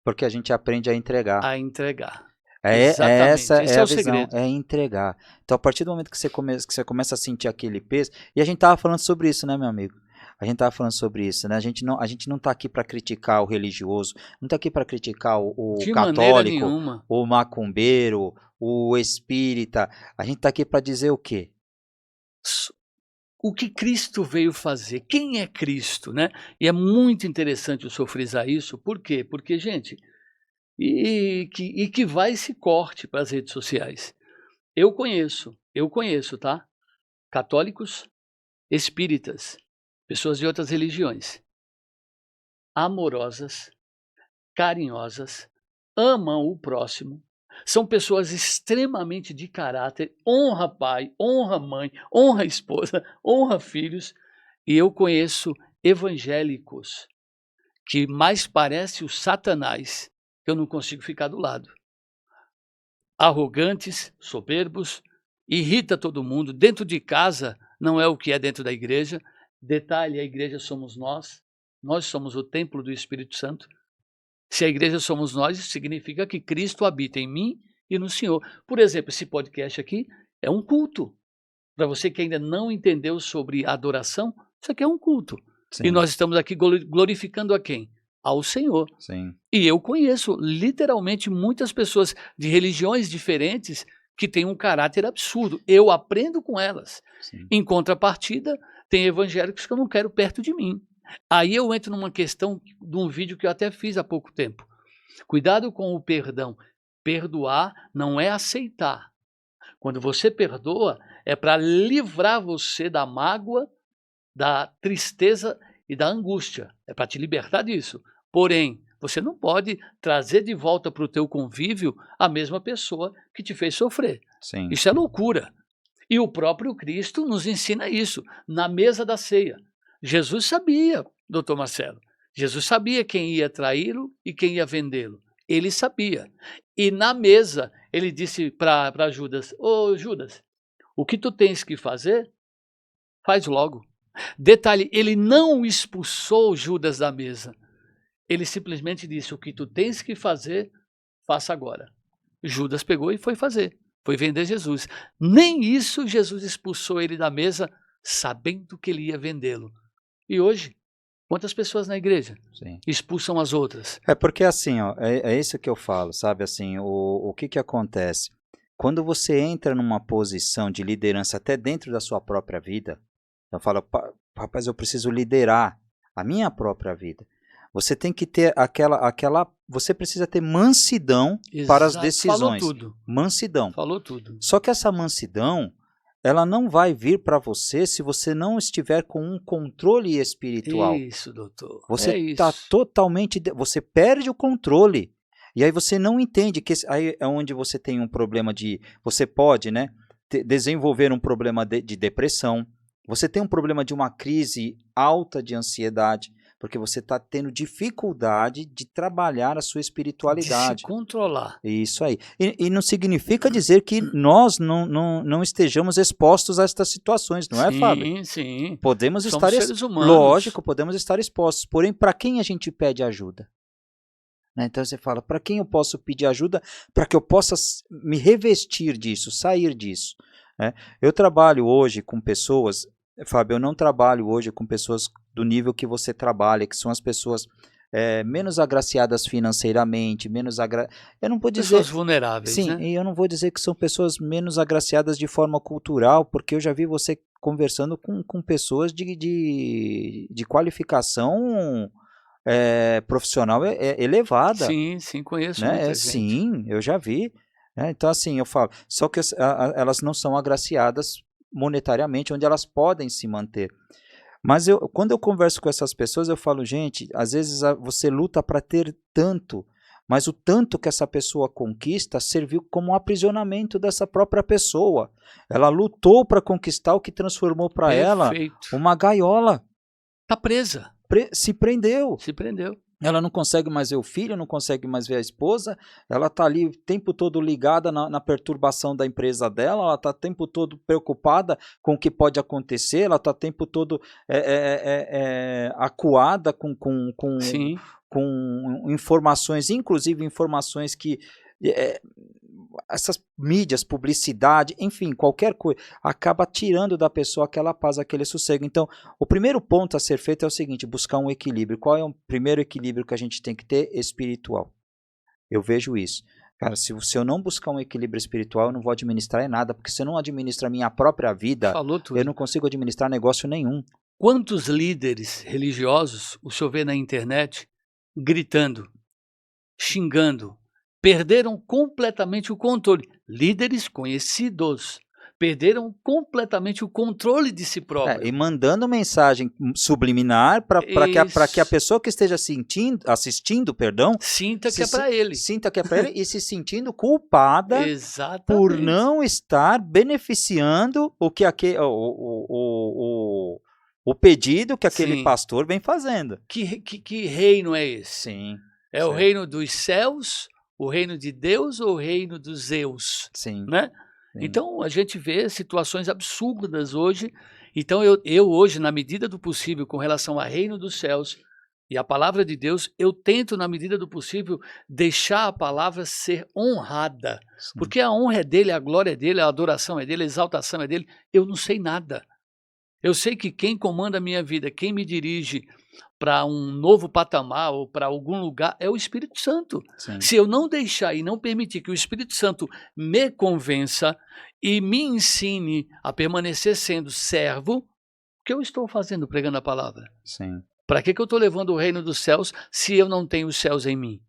Porque a gente aprende a entregar. A entregar. Exatamente. Essa Esse é é a o visão, segredo. é entregar. Então, a partir do momento que você começa a sentir aquele peso, e a gente estava falando sobre isso, né, meu amigo? A gente estava falando sobre isso, né? A gente não está aqui para criticar o religioso, não está aqui para criticar o De maneira católico, nenhuma. o macumbeiro, o espírita. A gente está aqui para dizer o quê? O que Cristo veio fazer? Quem é Cristo, né? E é muito interessante o senhor frisar isso. Por quê? Porque, gente, que vai esse corte para as redes sociais. Eu conheço, tá? Católicos, espíritas, pessoas de outras religiões, amorosas, carinhosas, amam o próximo, são pessoas extremamente de caráter, honra pai, honra mãe, honra esposa, honra filhos, e eu conheço evangélicos que mais parece o Satanás, que eu não consigo ficar do lado. Arrogantes, soberbos, irrita todo mundo, dentro de casa não é o que é dentro da igreja. Detalhe, a igreja somos nós somos o templo do Espírito Santo. Se a igreja somos nós, isso significa que Cristo habita em mim e no Senhor. Por exemplo, esse podcast aqui é um culto. Para você que ainda não entendeu sobre adoração, isso aqui é um culto. Sim. E nós estamos aqui glorificando a quem? Ao Senhor. Sim. E eu conheço literalmente muitas pessoas de religiões diferentes que têm um caráter absurdo. Eu aprendo com elas. Sim. Em contrapartida, tem evangélicos que eu não quero perto de mim. Aí eu entro numa questão de um vídeo que eu até fiz há pouco tempo. Cuidado com o perdão. Perdoar não é aceitar. Quando você perdoa, é para livrar você da mágoa, da tristeza e da angústia. É para te libertar disso. Porém, você não pode trazer de volta para o teu convívio a mesma pessoa que te fez sofrer. Sim. Isso é loucura. E o próprio Cristo nos ensina isso, na mesa da ceia. Jesus sabia, doutor Marcelo, Jesus sabia quem ia traí-lo e quem ia vendê-lo. Ele sabia. E na mesa, ele disse para Judas, ô Judas, o que tu tens que fazer, faz logo. Detalhe, ele não expulsou Judas da mesa. Ele simplesmente disse: o que tu tens que fazer, faça agora. Judas pegou e foi fazer, foi vender Jesus. Nem isso Jesus expulsou ele da mesa, sabendo que ele ia vendê-lo. E hoje, quantas pessoas na igreja Sim. expulsam as outras? É porque assim, ó, é isso que eu falo, sabe? Assim, o que que acontece? Quando você entra numa posição de liderança até dentro da sua própria vida, eu falo, rapaz, eu preciso liderar a minha própria vida. Você tem que ter você precisa ter mansidão para as Exato, falou decisões. tudo, Mansidão. falou tudo. Só que essa mansidão, ela não vai vir para você se você não estiver com um controle espiritual. Isso, doutor, Você é está isso. totalmente, você perde o controle. E aí você não entende que aí é onde você tem um problema você pode, né, desenvolver um problema de depressão. Você tem um problema de uma crise alta de ansiedade, porque você está tendo dificuldade de trabalhar a sua De se espiritualidade. controlar. Isso aí. E não significa dizer que nós não estejamos expostos a estas situações, não é, Fábio? Sim, sim. Podemos Somos estar, seres humanos. lógico, podemos estar expostos. Porém, para quem a gente pede ajuda? Né? Então você fala, para quem eu posso pedir ajuda para que eu possa me revestir disso, sair disso? Né? Eu trabalho hoje com pessoas, Fábio, eu não trabalho hoje com pessoas do nível que você trabalha, que são as pessoas menos agraciadas financeiramente, eu não vou dizer, Pessoas vulneráveis, sim, né? e eu não vou dizer que são pessoas menos agraciadas de forma cultural, porque eu já vi você conversando com pessoas de qualificação profissional elevada, Sim, sim, conheço né? muita gente. Sim, eu já vi. Né? Então, assim, eu falo, só que elas não são agraciadas monetariamente, onde elas podem se manter. Mas quando eu converso com essas pessoas, eu falo, gente, às vezes você luta para ter tanto, mas o tanto que essa pessoa conquista serviu como um aprisionamento dessa própria pessoa. Ela lutou para conquistar o que transformou para ela Perfeito. uma gaiola. Tá presa, Se prendeu. se prendeu. Ela não consegue mais ver o filho, não consegue mais ver a esposa, ela está ali o tempo todo ligada na perturbação da empresa dela, ela está o tempo todo preocupada com o que pode acontecer, ela está o tempo todo acuada Sim, com informações, inclusive informações que essas mídias, publicidade, enfim, qualquer coisa, acaba tirando da pessoa aquela paz, aquele sossego. Então, o primeiro ponto a ser feito é o seguinte, buscar um equilíbrio. Qual é o primeiro equilíbrio que a gente tem que ter? Espiritual. Eu vejo isso. Cara, se eu não buscar um equilíbrio espiritual, eu não vou administrar nada, porque se eu não administro a minha própria vida, falou eu tudo. não consigo administrar negócio nenhum. Quantos líderes religiosos o senhor vê na internet gritando, xingando, perderam completamente o controle. Líderes conhecidos perderam completamente o controle de si E próprio. mandando mensagem subliminar para que a Isso. pessoa que esteja assistindo, perdão, Sinta que é para ele. sinta que é para ele e se sentindo culpada por Exatamente. não estar beneficiando o pedido que aquele Sim. pastor vem fazendo. Que reino é esse? Sim. É o Sim. reino dos céus, o reino de Deus ou o reino dos Zeus? Sim. Né? Sim. Então a gente vê situações absurdas hoje. Então eu hoje, na medida do possível, com relação ao reino dos céus e a palavra de Deus, eu tento, na medida do possível, deixar a palavra ser honrada. Sim. Porque a honra é dele, a glória é dele, a adoração é dele, a exaltação é dele. Eu não sei nada. Eu sei que quem comanda a minha vida, quem me dirige para um novo patamar ou para algum lugar é o Espírito Santo. Sim. Se eu não deixar e não permitir que o Espírito Santo me convença e me ensine a permanecer sendo servo, o que eu estou fazendo pregando a palavra? Sim. Para que eu estou levando o reino dos céus se eu não tenho os céus em mim?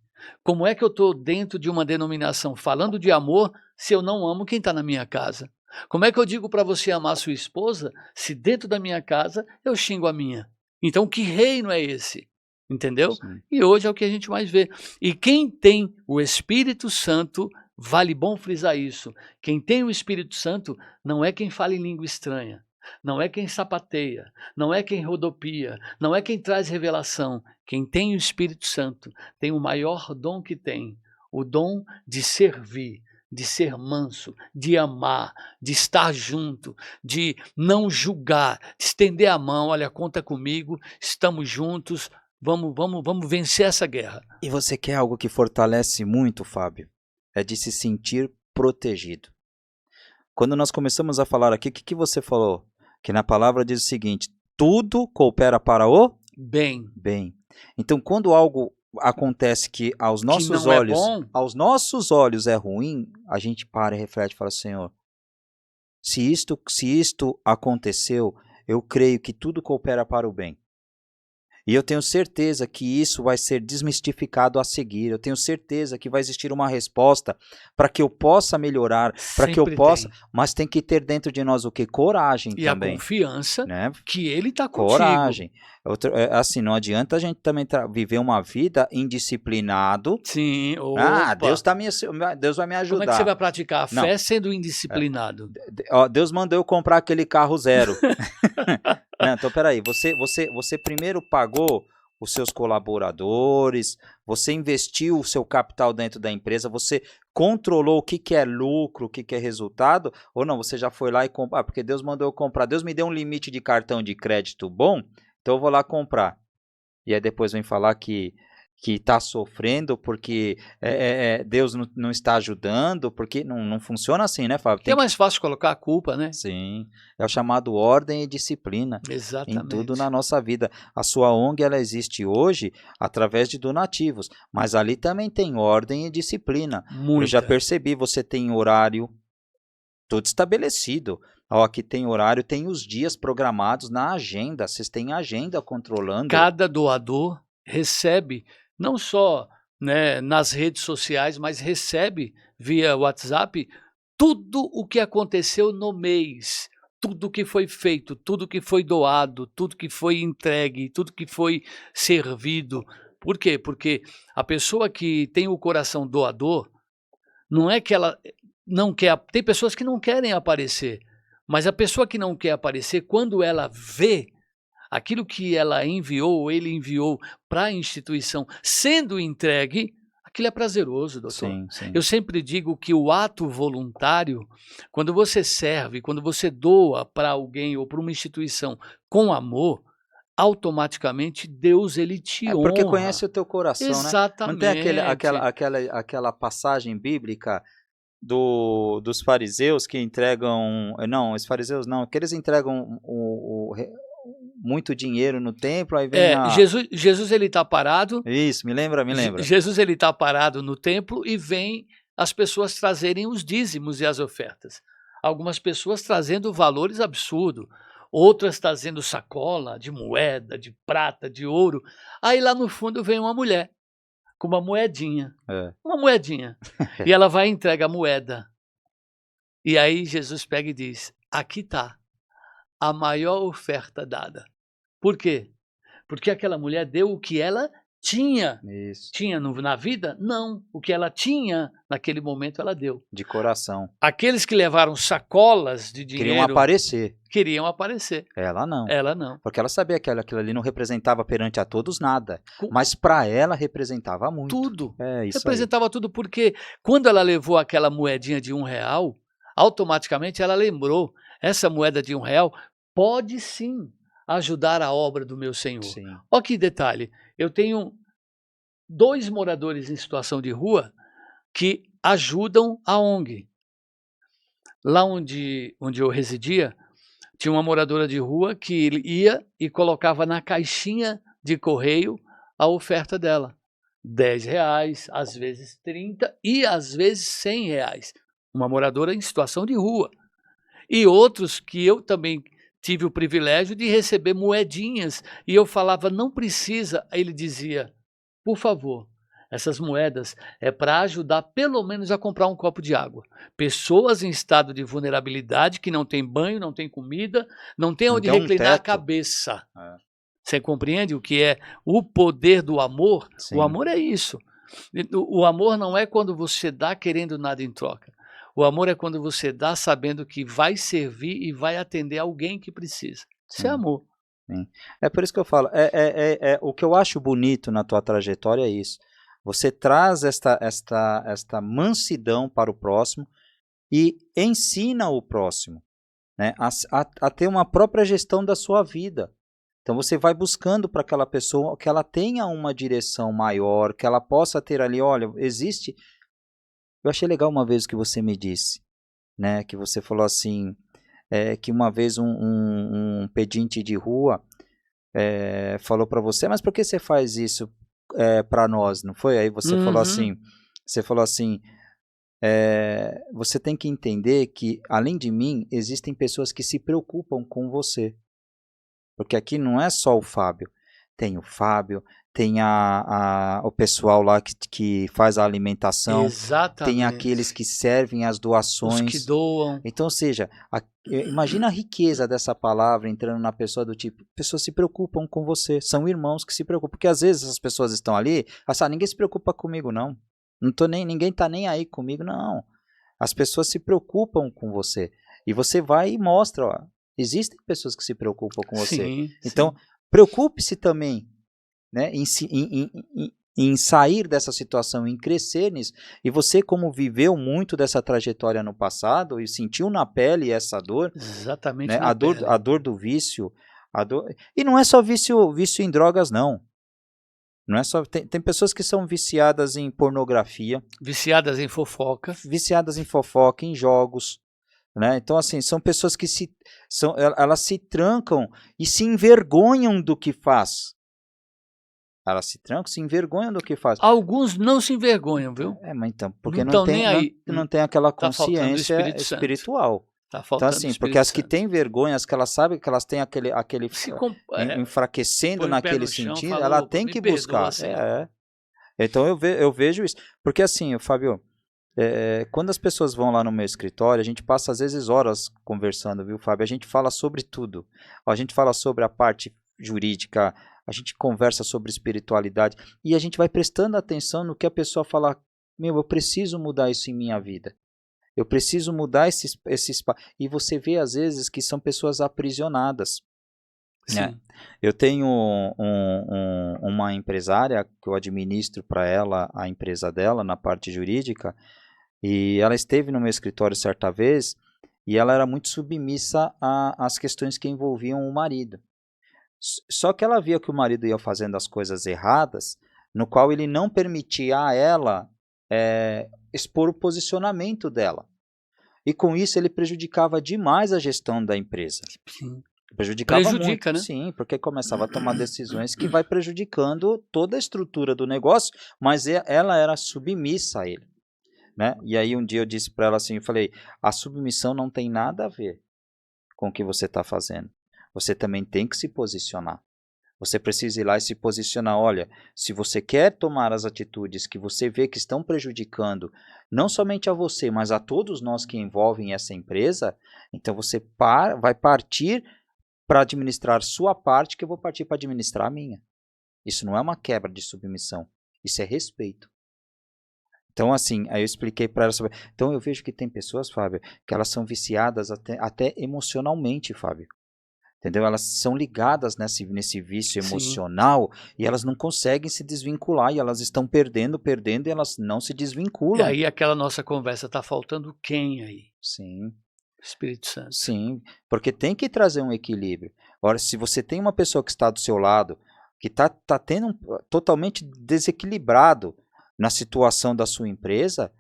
Como é que eu estou dentro de uma denominação falando de amor se eu não amo quem está na minha casa? Como é que eu digo para você amar sua esposa se dentro da minha casa eu xingo a minha? Então que reino é esse? Entendeu? Sim. E hoje é o que a gente mais vê. E quem tem o Espírito Santo, vale bom frisar isso, quem tem o Espírito Santo não é quem fala em língua estranha, não é quem sapateia, não é quem rodopia, não é quem traz revelação. Quem tem o Espírito Santo tem o maior dom que tem, o dom de servir, de ser manso, de amar, de estar junto, de não julgar, de estender a mão, olha, conta comigo, estamos juntos, Vamos vencer essa guerra. E você quer algo que fortalece muito, Fábio? É de se sentir protegido. Quando nós começamos a falar aqui, o que você falou? Que na palavra diz o seguinte: tudo coopera para o Bem. bem. Então, quando algo acontece que aos nossos não é olhos, bom. aos nossos olhos é ruim, a gente para e reflete e fala: Senhor, se isto aconteceu, eu creio que tudo coopera para o bem. E eu tenho certeza que isso vai ser desmistificado a seguir. Eu tenho certeza que vai existir uma resposta para que eu possa melhorar, para que eu Sempre possa. tem. Mas tem que ter dentro de nós o que? Coragem E também. a confiança Né? que ele está contigo. Coragem. Assim, não adianta a gente também viver uma vida indisciplinado. Sim, Deus vai me ajudar. Como é que você vai praticar a fé sendo indisciplinado? Deus mandou eu comprar aquele carro zero. Não, então, peraí, você primeiro pagou os seus colaboradores, você investiu o seu capital dentro da empresa, você controlou o que é lucro, o que é resultado, ou não, você já foi lá e comprou, porque Deus mandou eu comprar, Deus me deu um limite de cartão de crédito bom, então eu vou lá comprar. E aí depois vem falar que está sofrendo porque Deus não está ajudando, porque não funciona assim, né, Fábio? É mais fácil colocar a culpa, né? Sim, é o chamado ordem e disciplina. Exatamente. Em tudo na nossa vida. A sua ONG ela existe hoje através de donativos, mas ali também tem ordem e disciplina. Muita. Eu já percebi, você tem horário tudo estabelecido. Aqui tem horário, tem os dias programados na agenda, vocês têm agenda controlando. Cada doador recebe, não só, né, nas redes sociais, mas recebe via WhatsApp tudo o que aconteceu no mês, tudo que foi feito, tudo que foi doado, tudo que foi entregue, tudo que foi servido. Por quê? Porque a pessoa que tem o coração doador, não é que ela não quer, tem pessoas que não querem aparecer, mas a pessoa que não quer aparecer, quando ela vê aquilo que ela enviou, ou ele enviou para a instituição sendo entregue, aquilo é prazeroso, doutor. Sim, sim. Eu sempre digo que o ato voluntário, quando você serve, quando você doa para alguém ou para uma instituição com amor, automaticamente Deus ele te honra. Porque conhece o teu coração, exatamente. né? Não tem aquela passagem bíblica dos fariseus que entregam... Não, os fariseus não, que eles entregam muito dinheiro no templo, aí vem Jesus ele está parado. Isso, me lembra. Jesus ele está parado no templo e vem as pessoas trazerem os dízimos e as ofertas. Algumas pessoas trazendo valores absurdos, outras trazendo sacola de moeda, de prata, de ouro. Aí lá no fundo vem uma mulher com uma moedinha, e ela vai e entrega a moeda. E aí Jesus pega e diz: aqui está a maior oferta dada. Por quê? Porque aquela mulher deu o que ela tinha. Isso. Tinha na vida? Não. O que ela tinha naquele momento ela deu. De coração. Aqueles que levaram sacolas de dinheiro queriam aparecer. Ela não. Porque ela sabia que aquilo ali não representava perante a todos nada. Mas para ela representava muito. Tudo. Isso representava tudo, porque quando ela levou aquela moedinha de R$1, automaticamente ela lembrou: essa moeda de R$1 pode sim ajudar a obra do meu Senhor. Olha que detalhe, eu tenho 2 moradores em situação de rua que ajudam a ONG. Lá onde eu residia, tinha uma moradora de rua que ia e colocava na caixinha de correio a oferta dela. R$10, às vezes 30 e às vezes R$100. Uma moradora em situação de rua. E outros que eu também tive o privilégio de receber moedinhas, e eu falava: não precisa. Aí ele dizia: por favor, essas moedas é para ajudar pelo menos a comprar um copo de água. Pessoas em estado de vulnerabilidade, que não tem banho, não tem comida, não tem onde reclinar a cabeça. Você compreende o que é o poder do amor? Sim. O amor é isso. O amor não é quando você dá querendo nada em troca. O amor é quando você dá sabendo que vai servir e vai atender alguém que precisa. Isso é amor. Sim. É por isso que eu falo, o que eu acho bonito na tua trajetória é isso. Você traz esta mansidão para o próximo e ensina o próximo, né, a ter uma própria gestão da sua vida. Então você vai buscando para aquela pessoa que ela tenha uma direção maior, que ela possa ter ali, olha, existe. Eu achei legal uma vez o que você me disse, né? Que você falou assim, que uma vez um pedinte de rua falou para você, mas por que você faz isso para nós? Não foi? Aí Uhum. você falou assim, você tem que entender que além de mim existem pessoas que se preocupam com você. Porque aqui não é só o Fábio, tem o pessoal lá que faz a alimentação, tem aqueles Exatamente. que servem as Os que doações. doam. Então, ou seja, imagina a riqueza dessa palavra entrando na pessoa do tipo, pessoas se preocupam com você, são irmãos que se preocupam, porque às vezes essas pessoas estão ali, ninguém se preocupa comigo não, ninguém está nem aí comigo, não. As pessoas se preocupam com você. E você vai e mostra, ó, existem pessoas que se preocupam com você. Sim, Então, sim. preocupe-se também, né, em sair dessa situação, em crescer nisso. E você, como viveu muito dessa trajetória no passado e sentiu na pele essa dor, né, Exatamente na a pele. dor do vício, a dor... E não é só vício em drogas, não. Não é só tem pessoas que são viciadas em pornografia, Viciadas em fofoca. viciadas em fofoca, em jogos, né? Então, assim, são pessoas que elas se trancam e se envergonham do que faz. Elas se trancam, se envergonham do que faz. Alguns não se envergonham, viu? Mas então, Não porque estão nem aí. não tem aquela Tá faltando o consciência Espírito Santo. espiritual. Tá Então, faltando o assim, porque Espírito as que Santo. têm vergonha, as que elas sabem que elas têm Se enfraquecendo põe o pé naquele no chão, sentido, fala: ela "Opa, tem me que perdoa, buscar. Senhor". Então eu vejo isso. Porque assim, Fábio, quando as pessoas vão lá no meu escritório, a gente passa às vezes horas conversando, viu, Fábio? A gente fala sobre tudo. A gente fala sobre a parte jurídica, a gente conversa sobre espiritualidade e a gente vai prestando atenção no que a pessoa fala. Meu, eu preciso mudar isso em minha vida. Eu preciso mudar esse espaço. E você vê às vezes que são pessoas aprisionadas, né? Sim. Eu tenho uma empresária que eu administro para ela a empresa dela na parte jurídica e ela esteve no meu escritório certa vez e ela era muito submissa às questões que envolviam o marido. Só que ela via que o marido ia fazendo as coisas erradas, no qual ele não permitia a ela expor o posicionamento dela. E com isso ele prejudicava demais a gestão da empresa. Sim. Prejudicava muito, Prejudica, né? sim, porque começava a tomar decisões que vai prejudicando toda a estrutura do negócio, mas ela era submissa a ele, né? E aí um dia eu disse para ela assim, eu falei, a submissão não tem nada a ver com o que você está fazendo. Você também tem que se posicionar. Você precisa ir lá e se posicionar. Olha, se você quer tomar as atitudes que você vê que estão prejudicando não somente a você, mas a todos nós que envolvem essa empresa, então você vai partir para administrar sua parte, que eu vou partir para administrar a minha. Isso não é uma quebra de submissão, isso é respeito. Então, assim, aí eu expliquei para ela sobre. Então, eu vejo que tem pessoas, Fábio, que elas são viciadas até emocionalmente, Fábio. Entendeu? Elas são ligadas nesse vício Sim. emocional e elas não conseguem se desvincular e elas estão perdendo e elas não se E desvinculam. aí aquela nossa conversa, tá faltando quem aí? Sim, Espírito Santo. sim, porque tem que trazer um equilíbrio. Ora, se você tem uma pessoa que está do seu lado, que tá tendo totalmente desequilibrado na situação da sua empresa,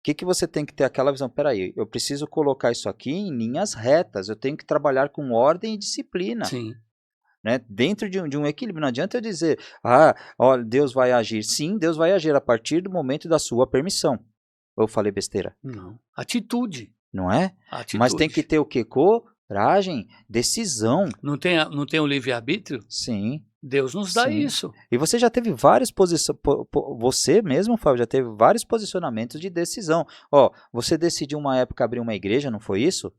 o que você tem que ter aquela visão? Peraí, eu preciso colocar isso aqui em linhas retas, eu tenho que trabalhar com ordem e disciplina, Sim. né? Dentro de um equilíbrio. Não adianta eu dizer, olha, Deus vai agir. Sim, Deus vai agir a partir do momento da sua permissão. Eu falei besteira, Não. Atitude. não é? Mas tem que Atitude. ter o quê? Coragem, decisão. Não tem o livre-arbítrio? Sim, Deus nos dá sim. isso. E você já teve vários você mesmo, Fábio, já teve vários posicionamentos de decisão. Ó, você decidiu uma época abrir uma igreja, não foi isso?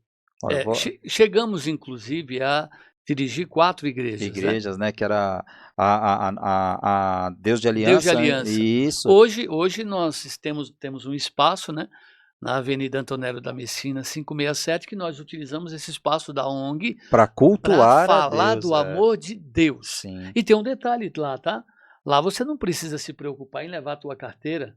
Ó, eu vou Chegamos, inclusive, a dirigir 4 igrejas, né? igrejas, né, que era a Deus de Deus de Aliança, Aliança. isso, Hoje nós temos um espaço, né, na Avenida Antonélio da Messina 567, que nós utilizamos esse espaço da ONG para para cultuar a falar Deus, do amor de Deus. sim. E tem um detalhe lá, tá? Lá você não precisa se preocupar em levar a tua carteira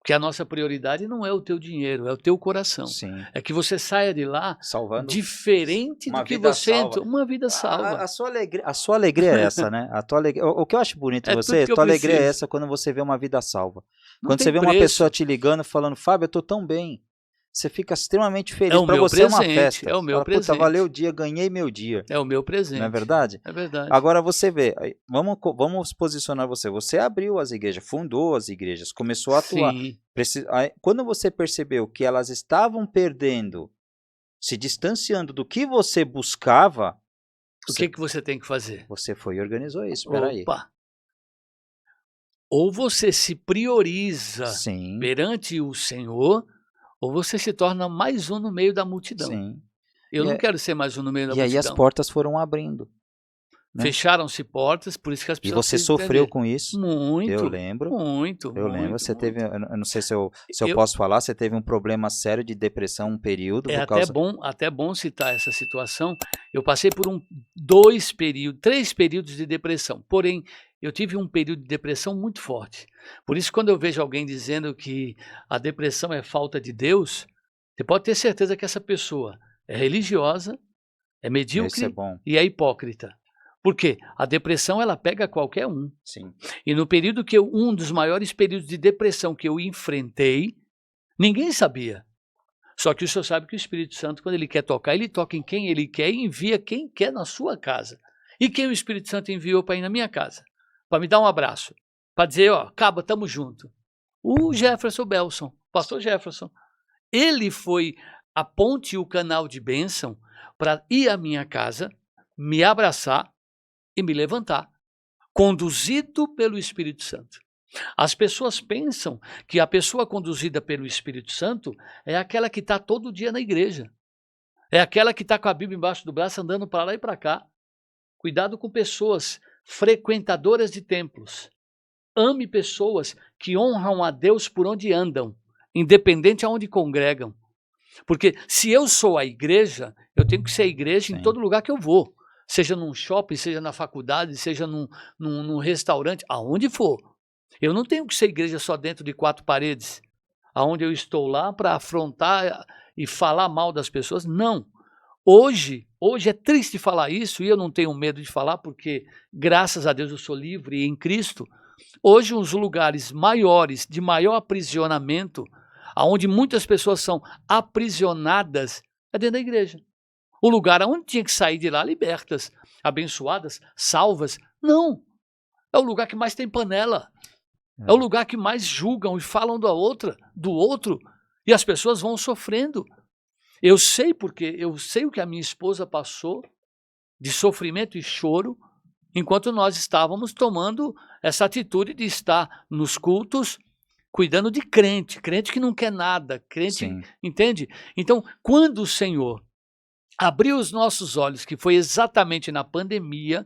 Porque a nossa prioridade não é o teu dinheiro, é o teu coração. Sim. É que você saia de lá Salvando diferente uma do que vida você salva. entrou. Uma vida salva. A sua alegria é essa, né? A tua alegria, o que eu acho bonito em É tudo você, que a eu tua alegria é preciso. essa quando você vê uma vida salva. Não Quando tem você vê uma preço. pessoa te ligando, falando, Fábio, eu tô tão bem. Você fica extremamente É feliz. o Para meu você é uma presente, festa. é o meu Fala, puta, valeu o presente. dia, ganhei meu dia. É o meu Não é presente. verdade? É verdade. Agora você vê, vamos posicionar você. Você abriu as igrejas, fundou as igrejas, começou a atuar. Sim. Quando você percebeu que elas estavam perdendo, se distanciando do que você buscava, O que você tem que fazer? você foi e organizou isso. Espera aí. Opa! Ou você se prioriza Sim, perante o Senhor, ou você se torna mais um no meio da multidão. sim. Eu E, não é- quero ser mais um no meio da e aí as multidão. portas foram abrindo. Né? Fecharam-se portas, por isso que as E pessoas você precisam sofreu entender. com isso. Muito, Eu lembro. muito, Eu lembro. muito, Você teve, muito. eu não sei se eu Eu- posso falar, você teve um problema sério de depressão um período É por causa. até bom citar essa situação. Eu passei por 3 períodos de depressão. Porém, eu tive um período de depressão muito forte. Por isso, quando eu vejo alguém dizendo que a depressão é falta de Deus, você pode ter certeza que essa pessoa é religiosa, é Isso é medíocre bom. e é hipócrita. Por quê? A depressão ela pega qualquer um. Sim. E no período que um dos maiores períodos de depressão que eu enfrentei, ninguém sabia. Só que o senhor sabe que o Espírito Santo, quando ele quer tocar, ele toca em quem ele quer e envia quem quer na sua casa. E quem o Espírito Santo enviou para ir na minha casa? Para me dar um abraço. Para dizer, ó, Caba, tamo junto. O Jefferson Belson, pastor Jefferson. Ele foi a ponte e o canal de bênção para ir à minha casa, me abraçar e me levantar, conduzido pelo Espírito Santo. As pessoas pensam que a pessoa conduzida pelo Espírito Santo é aquela que está todo dia na igreja. É aquela que está com a Bíblia embaixo do braço, andando para lá e para cá. Cuidado com pessoas frequentadoras de templos. Ame pessoas que honram a Deus por onde andam, independente aonde congregam. Porque se eu sou a igreja, eu tenho que ser a igreja Sim. em todo lugar que eu vou. Seja num shopping, seja na faculdade, seja num restaurante, aonde for. Eu não tenho que ser igreja só dentro de 4 paredes, aonde eu estou lá para afrontar e falar mal das pessoas. Não. Hoje é triste falar isso e eu não tenho medo de falar porque, graças a Deus, eu sou livre em Cristo. Hoje, os lugares maiores, de maior aprisionamento, aonde muitas pessoas são aprisionadas, é dentro da igreja. O lugar onde tinha que sair de lá libertas, abençoadas, salvas. Não. É o lugar que mais tem panela. É o lugar que mais julgam e falam do outro, e as pessoas vão sofrendo. Eu sei porque eu sei o que a minha esposa passou de sofrimento e choro enquanto nós estávamos tomando essa atitude de estar nos cultos cuidando de crente que não quer nada, crente, Sim. entende? Então, quando o Senhor abriu os nossos olhos, que foi exatamente na pandemia,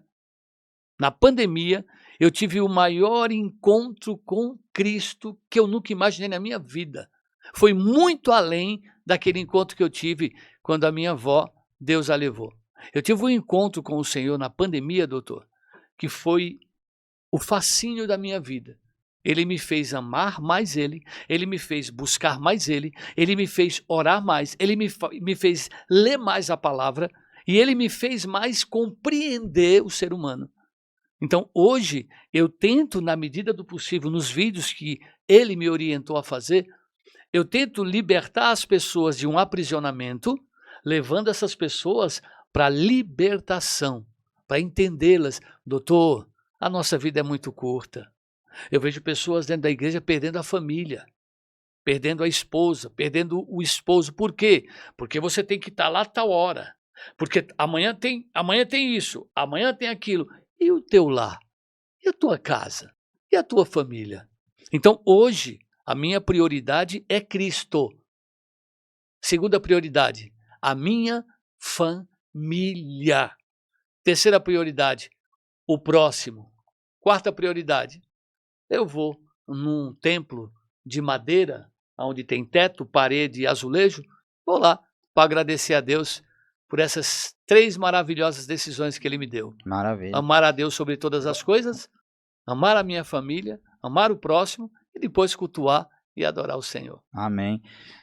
eu tive o maior encontro com Cristo que eu nunca imaginei na minha vida. Foi muito além daquele encontro que eu tive quando a minha avó, Deus a levou. Eu tive um encontro com o Senhor na pandemia, doutor, que foi o fascínio da minha vida. Ele me fez amar mais ele me fez buscar mais ele me fez orar mais, ele me fez ler mais a palavra e ele me fez mais compreender o ser humano. Então, hoje, eu tento, na medida do possível, nos vídeos que ele me orientou a fazer, eu tento libertar as pessoas de um aprisionamento, levando essas pessoas para a libertação, para entendê-las. Doutor, a nossa vida é muito curta. Eu vejo pessoas dentro da igreja perdendo a família, perdendo a esposa, perdendo o esposo. Por quê? Porque você tem que estar lá a tal hora. Porque amanhã tem isso, amanhã tem aquilo. E o teu lar? E a tua casa? E a tua família? Então, hoje, a minha prioridade é Cristo. Segunda prioridade, a minha família. Terceira prioridade, o próximo. Quarta prioridade, eu vou num templo de madeira, onde tem teto, parede e azulejo, vou lá para agradecer a Deus por essas 3 maravilhosas decisões que Ele me deu. Maravilha. Amar a Deus sobre todas as coisas, amar a minha família, amar o próximo e depois cultuar e adorar o Senhor. Amém.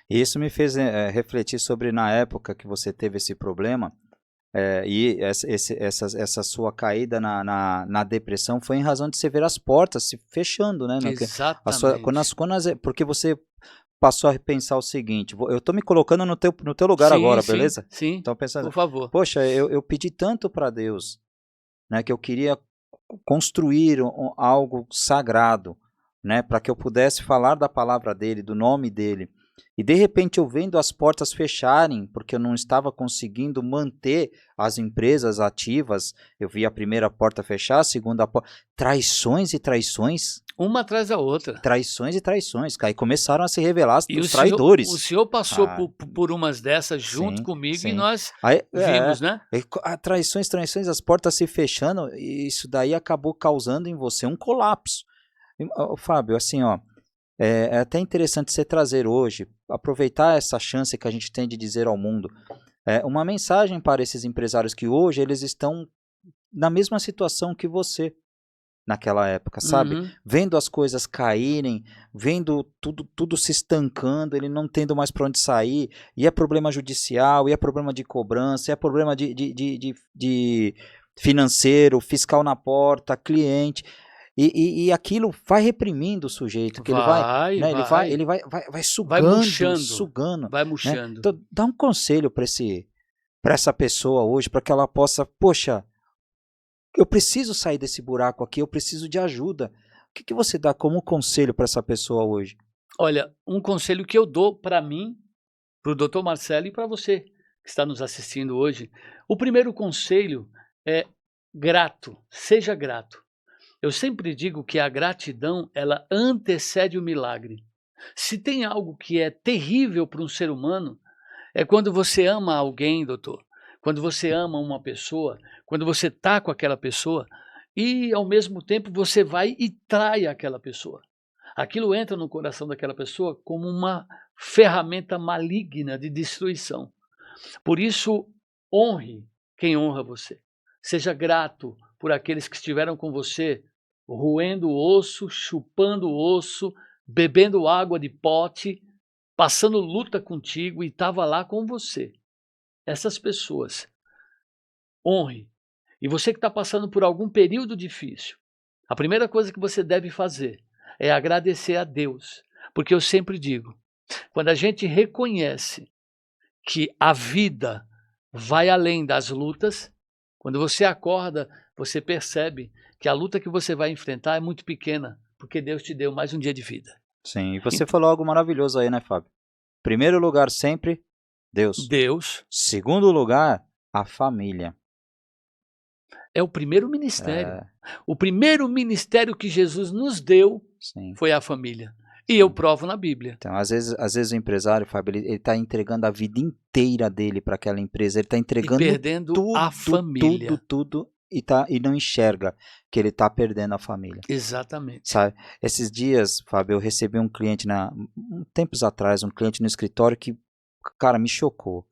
Isso me fez refletir sobre na época que você teve esse problema, e essa sua caída na depressão foi em razão de você ver as portas se fechando, né? Exatamente. Porque você passou a pensar o seguinte, eu estou me colocando no teu lugar agora, beleza? Sim, Então pensando, por favor. poxa, eu pedi tanto para Deus, né, que eu queria construir algo sagrado, né, para que eu pudesse falar da palavra dele, do nome dele. E de repente eu vendo as portas fecharem, porque eu não estava conseguindo manter as empresas ativas, eu vi a primeira porta fechar, a segunda porta, traições e traições, Uma atrás da outra. traições e traições, aí começaram a se revelar E os traidores. o senhor passou Ah, por umas dessas junto sim, comigo e sim. nós Aí, vimos, né? traições, as portas se fechando, e isso daí acabou causando em você um colapso. Fábio, assim, ó, é até interessante você trazer hoje, aproveitar essa chance que a gente tem de dizer ao mundo, uma mensagem para esses empresários que hoje eles estão na mesma situação que você naquela época, sabe? Uhum. Vendo as coisas caírem, vendo tudo se estancando, ele não tendo mais para onde sair, e é problema judicial, e é problema de cobrança, e é problema de financeiro, fiscal na porta, cliente, e aquilo vai reprimindo o sujeito, que ele vai, né, ele vai sugando, vai né? murchando. Então, dá um conselho para essa pessoa hoje, para que ela possa, poxa, eu preciso sair desse buraco aqui, eu preciso de ajuda. O que você dá como conselho para essa pessoa hoje? Olha, um conselho que eu dou para mim, para o Dr. Marcelo e para você que está nos assistindo hoje. O primeiro conselho é grato, seja grato. Eu sempre digo que a gratidão, ela antecede o milagre. Se tem algo que é terrível para um ser humano, é quando você ama alguém, doutor, quando você ama uma pessoa, quando você está com aquela pessoa e, ao mesmo tempo, você vai e trai aquela pessoa. Aquilo entra no coração daquela pessoa como uma ferramenta maligna de destruição. Por isso, honre quem honra você. Seja grato por aqueles que estiveram com você, roendo o osso, chupando o osso, bebendo água de pote, passando luta contigo e estava lá com você. Essas pessoas, honre. E você que está passando por algum período difícil, a primeira coisa que você deve fazer é agradecer a Deus. Porque eu sempre digo, quando a gente reconhece que a vida vai além das lutas, quando você acorda, você percebe que a luta que você vai enfrentar é muito pequena, porque Deus te deu mais um dia de vida. Sim, e você falou algo maravilhoso aí, né, Fábio? Primeiro lugar sempre, Deus. Deus Segundo lugar, a família. é o primeiro ministério. O primeiro ministério que Jesus nos deu Sim. foi a família. E eu provo na Bíblia. Então, às vezes o empresário, Fábio, ele está entregando a vida inteira dele para aquela empresa, ele está entregando E perdendo a família. tudo e não enxerga que ele está perdendo a família. Exatamente. Sabe? Esses dias, Fábio, eu recebi um cliente tempos atrás, um cliente no escritório que, cara, me chocou.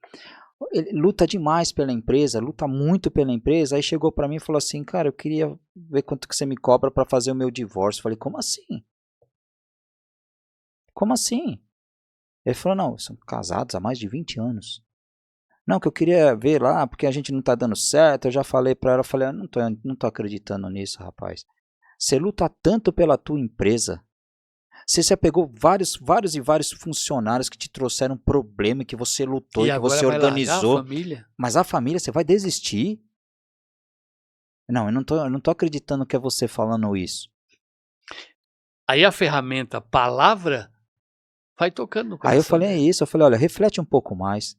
Ele luta demais pela empresa, luta muito pela empresa, aí chegou para mim e falou assim, cara, eu queria ver quanto que você me cobra para fazer o meu divórcio. Eu falei, como assim? Como assim? Ele falou, não, são casados há mais de 20 anos. Não, que eu queria ver lá, porque a gente não tá dando certo. Eu já falei pra ela, eu falei, não tô acreditando nisso, rapaz. Você luta tanto pela tua empresa. Você pegou vários funcionários que te trouxeram problema, que você lutou, E que você agora vai organizou. largar a família? Mas a família, você vai desistir? Não, eu não tô acreditando que é você falando isso. Aí a ferramenta palavra vai tocando no coração. Aí eu falei, dele. eu falei, olha, reflete um pouco mais.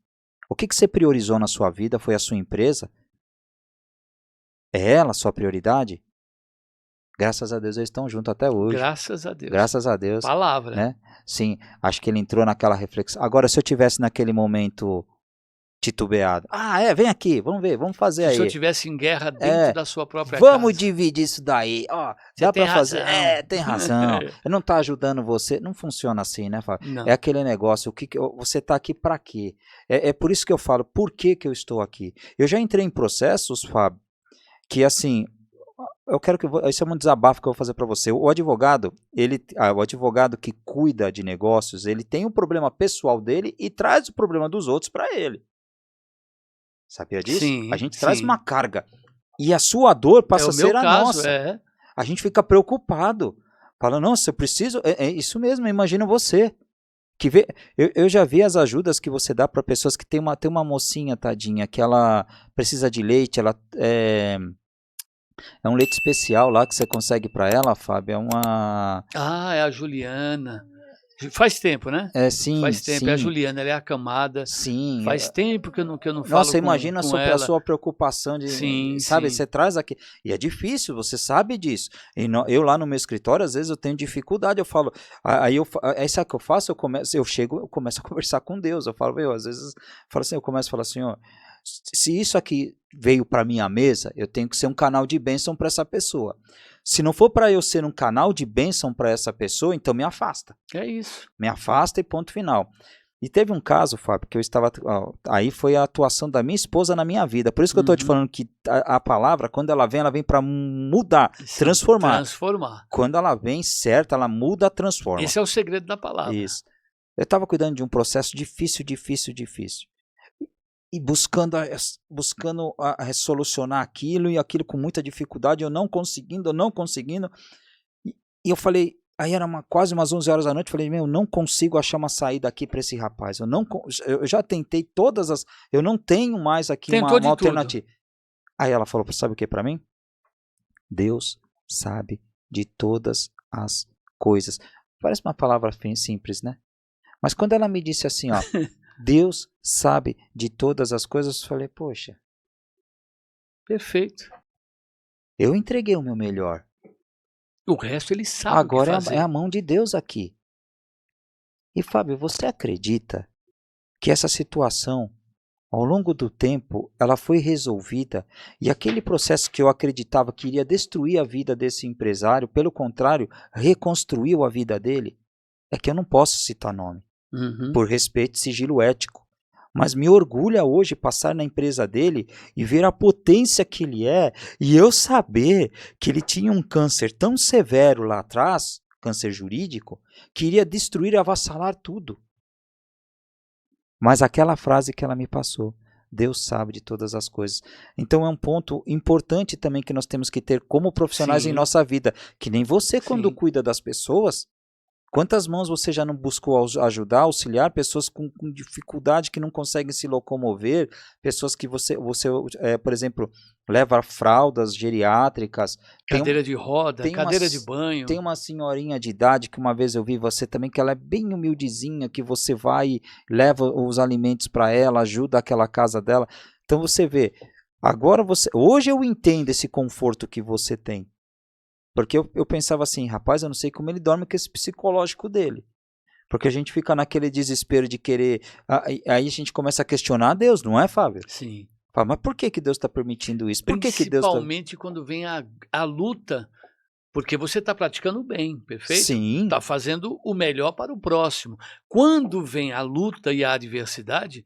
O que você priorizou na sua vida? Foi a sua empresa? É ela a sua prioridade? Graças a Deus eles estão juntos até hoje. Graças a Deus. Graças a Deus. Palavra. Né? Sim, acho que ele entrou naquela reflexão. Agora, se eu tivesse naquele momento titubeado. Vem aqui, vamos ver, vamos fazer aí. Se o senhor estivesse em guerra dentro da sua própria vamos casa. dividir isso daí. Ó, Você dá tem para fazer. razão. Tem razão. Não tá ajudando você. Não funciona assim, né, Fábio? Não. É aquele negócio. Você tá aqui para quê? É por isso que eu falo, por que eu estou aqui? Eu já entrei em processos, Fábio, que assim, eu quero que isso é um desabafo que eu vou fazer para você. O advogado, o advogado que cuida de negócios, ele tem um problema pessoal dele e traz o problema dos outros para ele. Sabia disso? A Sim, gente traz uma sim. carga e a sua dor É passa o a meu ser a caso, nossa. é. A gente fica preocupado. Fala, nossa, eu preciso. É isso mesmo, imagina você. Eu já vi as ajudas que você dá para pessoas que tem uma mocinha, tadinha, que ela precisa de leite, ela é um leite especial lá que você consegue para ela, Fábio. Ah, é a Juliana. Faz tempo, né? Sim, Faz tempo. É a sim, Juliana, ela é acamada. sim. Faz tempo que eu não falo Nossa, imagina com a ela. sua preocupação Sim, sabe, sim. você traz aqui, e é difícil, você sabe disso. Eu lá no meu escritório, às vezes eu tenho dificuldade, eu falo, aí sabe o que eu faço? Eu começo a conversar com Deus, eu falo, às vezes, eu começo a falar assim, ó, se isso aqui veio para minha mesa, eu tenho que ser um canal de bênção para essa pessoa. Se não for para eu ser um canal de bênção para essa pessoa, então me afasta. É isso. Me afasta e ponto final. E teve um caso, Fábio, que eu estava. Aí foi a atuação da minha esposa na minha vida. Por isso que eu estou te Uhum. falando que a palavra, quando ela vem para mudar, Sim, transformar. transformar. Quando ela vem certa, ela muda, transforma. Esse é o segredo da palavra. Isso. Eu estava cuidando de um processo difícil. E buscando solucionar aquilo e aquilo com muita dificuldade, eu não conseguindo. E eu falei, aí era quase umas 11 horas da noite, falei, eu não consigo achar uma saída aqui para esse rapaz, eu já tentei eu não tenho mais aqui Tentou uma de tudo. alternativa. Aí ela falou, sabe o que para mim? Deus sabe de todas as coisas. Parece uma palavra simples, né? Mas quando ela me disse assim, ó, Deus sabe de todas as coisas, eu falei, poxa, Perfeito. eu entreguei o meu melhor. O resto ele sabe o que Agora é fazer. a mão de Deus aqui. E Fábio, você acredita que essa situação, ao longo do tempo, ela foi resolvida e aquele processo que eu acreditava que iria destruir a vida desse empresário, pelo contrário, reconstruiu a vida dele? É que eu não posso citar nome, Uhum. por respeito e sigilo ético. Mas me orgulha hoje passar na empresa dele e ver a potência que ele é e eu saber que ele tinha um câncer tão severo lá atrás, câncer jurídico, que iria destruir e avassalar tudo. Mas aquela frase que ela me passou, Deus sabe de todas as coisas. Então é um ponto importante também que nós temos que ter como profissionais em Sim, nossa vida, que nem você quando sim. cuida das pessoas, quantas mãos você já não buscou ajudar, auxiliar pessoas com dificuldade que não conseguem se locomover, pessoas que você por exemplo, leva fraldas geriátricas, Cadeira de roda, tem uma, cadeira de tem banho. uma senhorinha de idade que uma vez eu vi você também, que ela é bem humildezinha, que você vai e leva os alimentos para ela, ajuda aquela casa dela. Então você vê, hoje eu entendo esse conforto que você tem. Porque eu pensava assim, rapaz, eu não sei como ele dorme com esse psicológico dele. Porque a gente fica naquele desespero de querer. Aí a gente começa a questionar Deus, não é, Fábio? Sim. Fala, mas por que Deus está permitindo isso? Por que Deus está. Principalmente quando vem a luta, porque você está praticando o bem, perfeito? Sim, Está fazendo o melhor para o próximo. Quando vem a luta e a adversidade,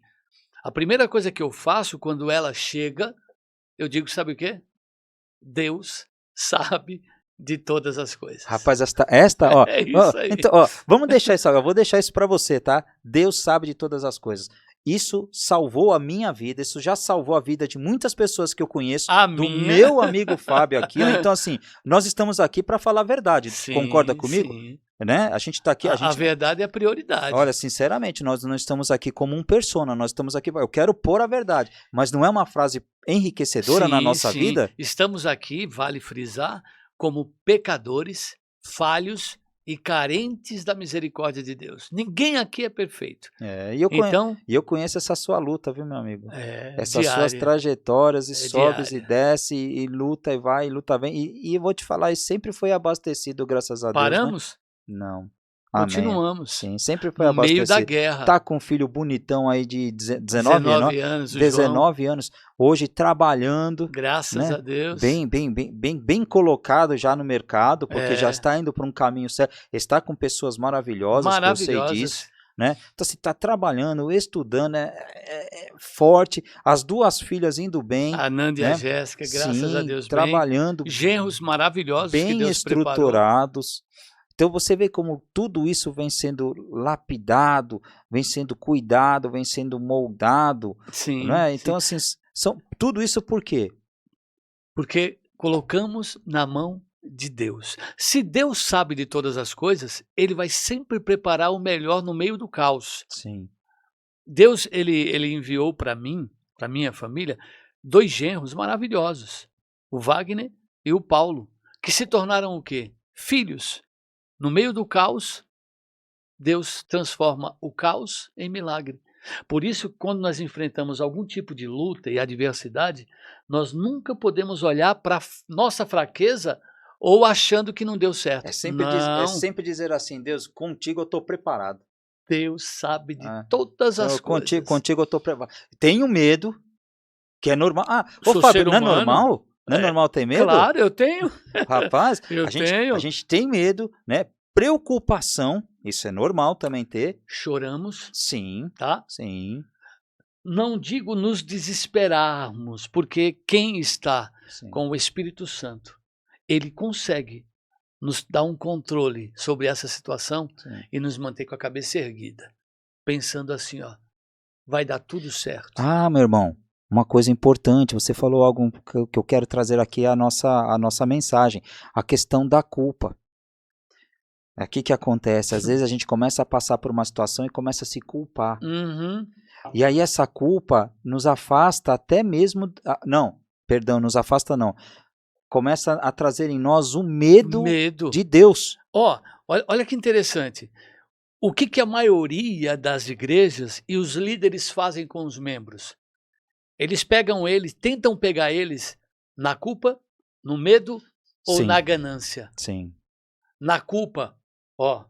a primeira coisa que eu faço quando ela chega, eu digo, sabe o quê? Deus sabe de todas as coisas. rapaz, ó, É isso aí. então, ó, vamos deixar isso, eu vou deixar isso para você, tá? Deus sabe de todas as coisas. Isso salvou a minha vida, isso já salvou a vida de muitas pessoas que eu conheço, A do minha. meu amigo Fábio aqui, ó. Então assim, nós estamos aqui para falar a verdade, concorda Sim, comigo? sim. Né? A gente está aqui, A verdade é a prioridade. olha, sinceramente, nós não estamos aqui como um persona, nós estamos aqui, eu quero pôr a verdade, mas não é uma frase enriquecedora na nossa sim. vida? Estamos aqui, vale frisar, como pecadores, falhos e carentes da misericórdia de Deus. Ninguém aqui é perfeito. Então, E eu conheço essa sua luta, viu, meu amigo? Essas suas diária. trajetórias, e sobes, e Diária. desce, e luta, e vai, e luta vem. E eu vou te falar, isso sempre foi abastecido, graças a Deus, né? Paramos? Não. Amém. Continuamos. Sim, sempre foi No meio da abastecido. guerra. Tá com um filho bonitão aí de 19 anos, o João. 19 anos, hoje trabalhando, Graças né? a Deus. Bem colocado já no mercado, porque já está indo para um caminho certo, está com pessoas maravilhosas, que eu sei disso, né? Então, assim, tá trabalhando, estudando, é forte, as duas filhas indo bem, A Nanda e a né? Jéssica, graças a Sim, Deus, bem. trabalhando Genros maravilhosos que bem Deus preparou. estruturados. Então você vê como tudo isso vem sendo lapidado, vem sendo cuidado, vem sendo moldado, Sim, né? sim. Então assim, tudo isso por quê? Porque colocamos na mão de Deus. Se Deus sabe de todas as coisas, ele vai sempre preparar o melhor no meio do caos. Sim, Deus, ele enviou para mim, para minha família, 2 genros maravilhosos, o Wagner e o Paulo, que se tornaram o quê? Filhos. No meio do caos, Deus transforma o caos em milagre. Por isso, quando nós enfrentamos algum tipo de luta e adversidade, nós nunca podemos olhar para nossa fraqueza ou achando que não deu certo. é Não, sempre dizer assim, Deus, contigo eu estou preparado. Deus sabe de Ah, todas então, as coisas. contigo eu estou preparado. Tenho medo, que é normal. Ah, ô Sou Fábio, ser não é humano? normal? Não é É, normal ter medo? claro, eu tenho, Rapaz, eu a tenho. gente tem medo, né? Preocupação, isso é normal também ter. Choramos, Sim, tá? sim, Não digo nos desesperarmos, porque quem está sim, com o Espírito Santo, ele consegue nos dar um controle sobre essa situação sim. e nos manter com a cabeça erguida, pensando assim, ó, vai dar tudo certo. Ah, meu irmão, uma coisa importante, você falou algo que eu quero trazer aqui a nossa mensagem, a questão da culpa. Aqui que acontece, às vezes a gente começa a passar por uma situação e começa a se culpar. Uhum. E aí essa culpa nos afasta até mesmo, não, perdão, nos afasta não, começa a trazer em nós o medo Medo. de Deus. Ó, olha que interessante. O que a maioria das igrejas e os líderes fazem com os membros? Eles pegam eles, tentam pegar eles na culpa, no medo ou Sim, na ganância. sim. Na culpa, ó,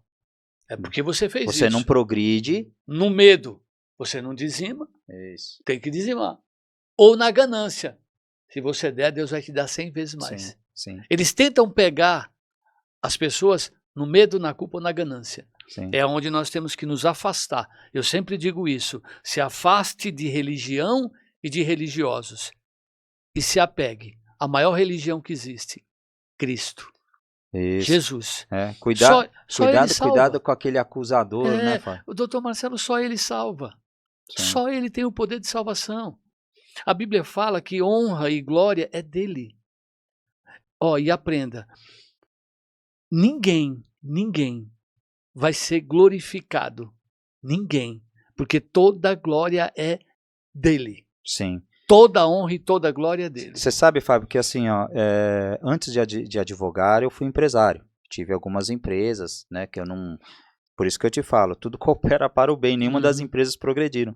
é porque você fez Você não isso. progride. No medo, você não dizima, Isso. tem que dizimar. Ou na ganância, se você der, Deus vai te dar 100 vezes Sim, mais. sim, Eles tentam pegar as pessoas no medo, na culpa ou na ganância. sim. É onde nós temos que nos afastar. Eu sempre digo isso: se afaste de religião e de religiosos e se apegue à maior religião que existe, Cristo, Isso. Jesus. É, Só ele cuidado salva. com aquele acusador, né, É, Fábio? o doutor Marcelo, só ele salva. Sim. Só ele tem o poder de salvação. A Bíblia fala que honra e glória é dele. Ó, e aprenda: ninguém vai ser glorificado. Ninguém. Porque toda glória é dele. Sim. Toda honra e toda glória é dele. Você sabe, Fábio, que assim, ó, antes de advogar, eu fui empresário. Tive algumas empresas, né, que eu não... Por isso que eu te falo, tudo coopera para o bem, nenhuma das Uhum. empresas progrediram.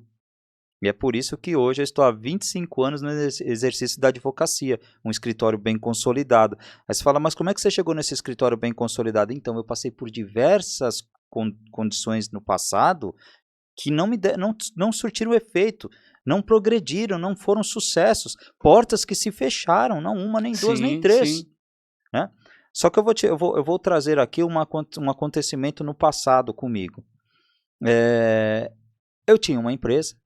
E é por isso que hoje eu estou há 25 anos no exercício da advocacia, um escritório bem consolidado. Aí você fala, mas como é que você chegou nesse escritório bem consolidado? Então, eu passei por diversas condições no passado que não surtiram efeito, não progrediram, não foram sucessos. Portas que se fecharam, não uma, nem duas, nem Sim, três. sim. Né? Só que eu vou trazer aqui um acontecimento no passado comigo. Eu tinha uma empresa,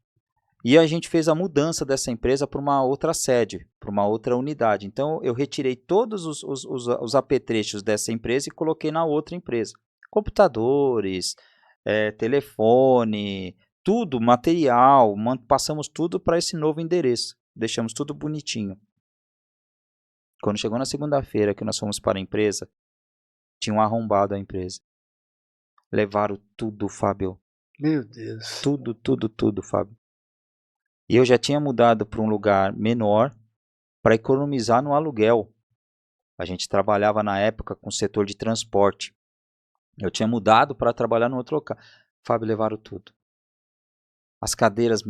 e a gente fez a mudança dessa empresa para uma outra sede, para uma outra unidade. Então, eu retirei todos os apetrechos dessa empresa e coloquei na outra empresa. Computadores, telefone, tudo, material, passamos tudo para esse novo endereço. Deixamos tudo bonitinho. Quando chegou na segunda-feira que nós fomos para a empresa, tinha um arrombado a empresa. Levaram tudo, Fábio. Meu Deus. Tudo, Fábio. E eu já tinha mudado para um lugar menor para economizar no aluguel. A gente trabalhava na época com o setor de transporte. Eu tinha mudado para trabalhar no outro local. Fábio, levaram tudo. As cadeiras